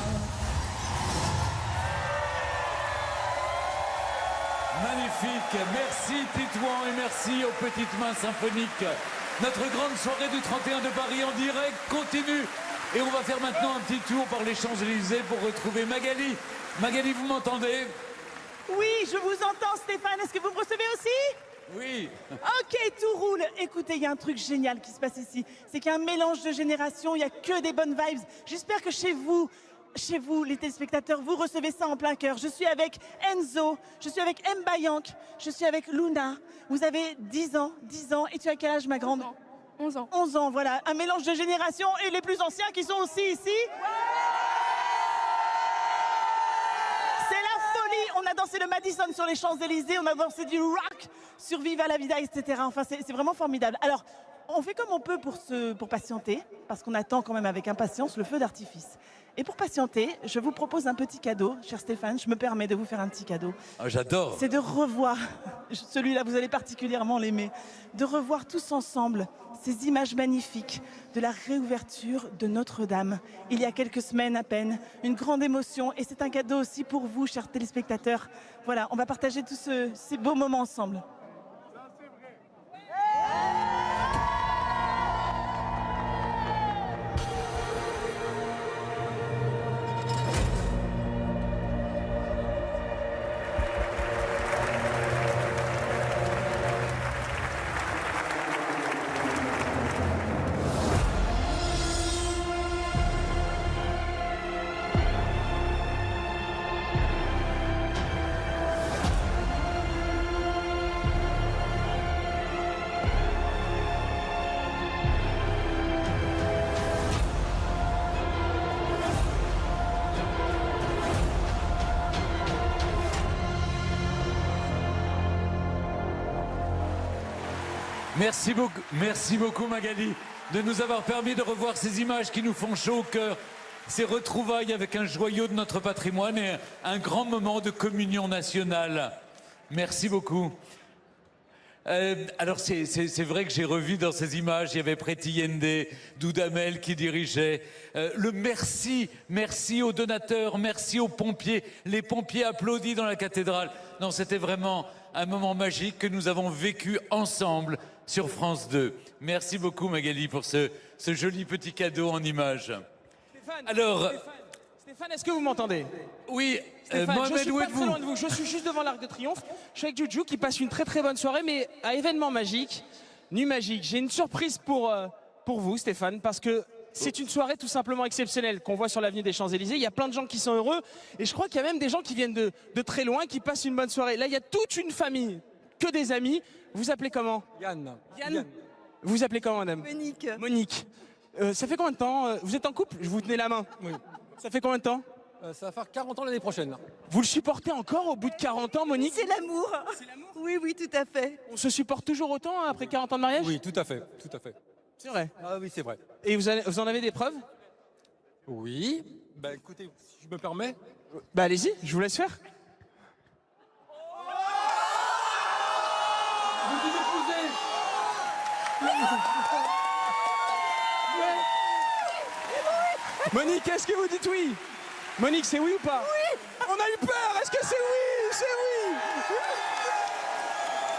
Magnifique, merci Titouan et merci aux petites mains symphoniques. Notre grande soirée du 31 de Paris en direct continue. Et on va faire maintenant un petit tour par les Champs-Élysées pour retrouver Magali. Magali, vous m'entendez? Oui, je vous entends, Stéphane. Est-ce que vous me recevez aussi? Oui. Ok, tout roule. Écoutez, il y a un truc génial qui se passe ici. C'est qu'il y a un mélange de générations, il n'y a que des bonnes vibes. J'espère que chez vous, les téléspectateurs, vous recevez ça en plein cœur. Je suis avec Enzo, je suis avec Mbayank, je suis avec Luna. Vous avez 10 ans, et tu as quel âge, ma grande? 11 ans. 11 ans, voilà. Un mélange de générations et les plus anciens qui sont aussi ici. C'est la folie. On a dansé le Madison sur les Champs-Élysées, on a dansé du rock sur Viva la Vida, etc. Enfin, c'est vraiment formidable. Alors, on fait comme on peut pour patienter, parce qu'on attend quand même avec impatience le feu d'artifice. Et pour patienter, je vous propose un petit cadeau, cher Stéphane, je me permets de vous faire un petit cadeau. Ah, j'adore. C'est de revoir, celui-là vous allez particulièrement l'aimer, de revoir tous ensemble ces images magnifiques de la réouverture de Notre-Dame. Il y a quelques semaines à peine, une grande émotion et c'est un cadeau aussi pour vous, chers téléspectateurs. Voilà, on va partager tous ces beaux moments ensemble. Merci beaucoup Magali de nous avoir permis de revoir ces images qui nous font chaud au cœur, ces retrouvailles avec un joyau de notre patrimoine et un grand moment de communion nationale. Merci beaucoup. Alors c'est vrai que j'ai revu dans ces images, il y avait Preti Yende, Dudamel qui dirigeait. Le merci aux donateurs, merci aux pompiers. Les pompiers applaudis dans la cathédrale. Non, c'était vraiment un moment magique que nous avons vécu ensemble sur France 2. Merci beaucoup Magali pour ce joli petit cadeau en images. Stéphane, est-ce que vous m'entendez? Oui, Stéphane, Mohamed, je suis où pas êtes-vous? très loin de vous. Je suis juste devant l'Arc de Triomphe. Je suis avec Juju qui passe une très très bonne soirée, mais à événement magique, nuit magique. J'ai une surprise pour vous, Stéphane, parce que c'est une soirée tout simplement exceptionnelle qu'on voit sur l'avenue des Champs-Élysées. Il y a plein de gens qui sont heureux et je crois qu'il y a même des gens qui viennent de très loin, qui passent une bonne soirée. Là, il y a toute une famille, que des amis. Vous appelez comment? Yann. Vous vous appelez comment, madame? Monique. Monique. Ça fait combien de temps? Vous êtes en couple? Je vous tenais la main. Oui. Ça fait combien de temps? Ça va faire 40 ans l'année prochaine. Vous le supportez encore au bout de 40 ans, Monique? C'est l'amour. Oui, oui, tout à fait. On se supporte toujours autant après 40 ans de mariage? Oui, tout à fait, tout à fait. C'est vrai? Ah oui, c'est vrai. Et vous en avez des preuves? Oui. Bah écoutez, si je me permets. Bah allez-y, je vous laisse faire. Monique, est-ce que vous dites oui? Monique, c'est oui ou pas? Oui. On a eu peur, est-ce que c'est oui? C'est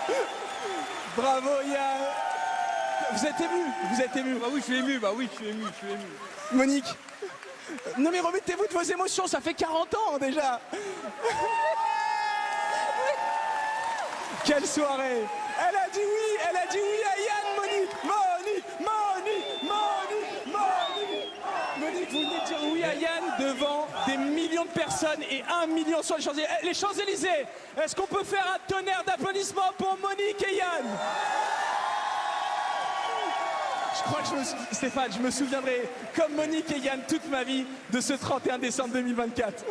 oui. Bravo Yann. Vous êtes ému? Vous êtes ému? Bah oui, je suis ému, bah oui, je suis ému. Monique, non mais remettez-vous de vos émotions, ça fait 40 ans déjà. Quelle soirée. Elle a dit oui à Yann, Monique. Monique, vous venez de dire oui à Yann devant des millions de personnes et 1 million sur les Champs-Élysées. Les Champs-Élysées, est-ce qu'on peut faire un tonnerre d'applaudissements pour Monique et Yann? Je crois que Stéphane, je me souviendrai comme Monique et Yann toute ma vie de ce 31 décembre 2024.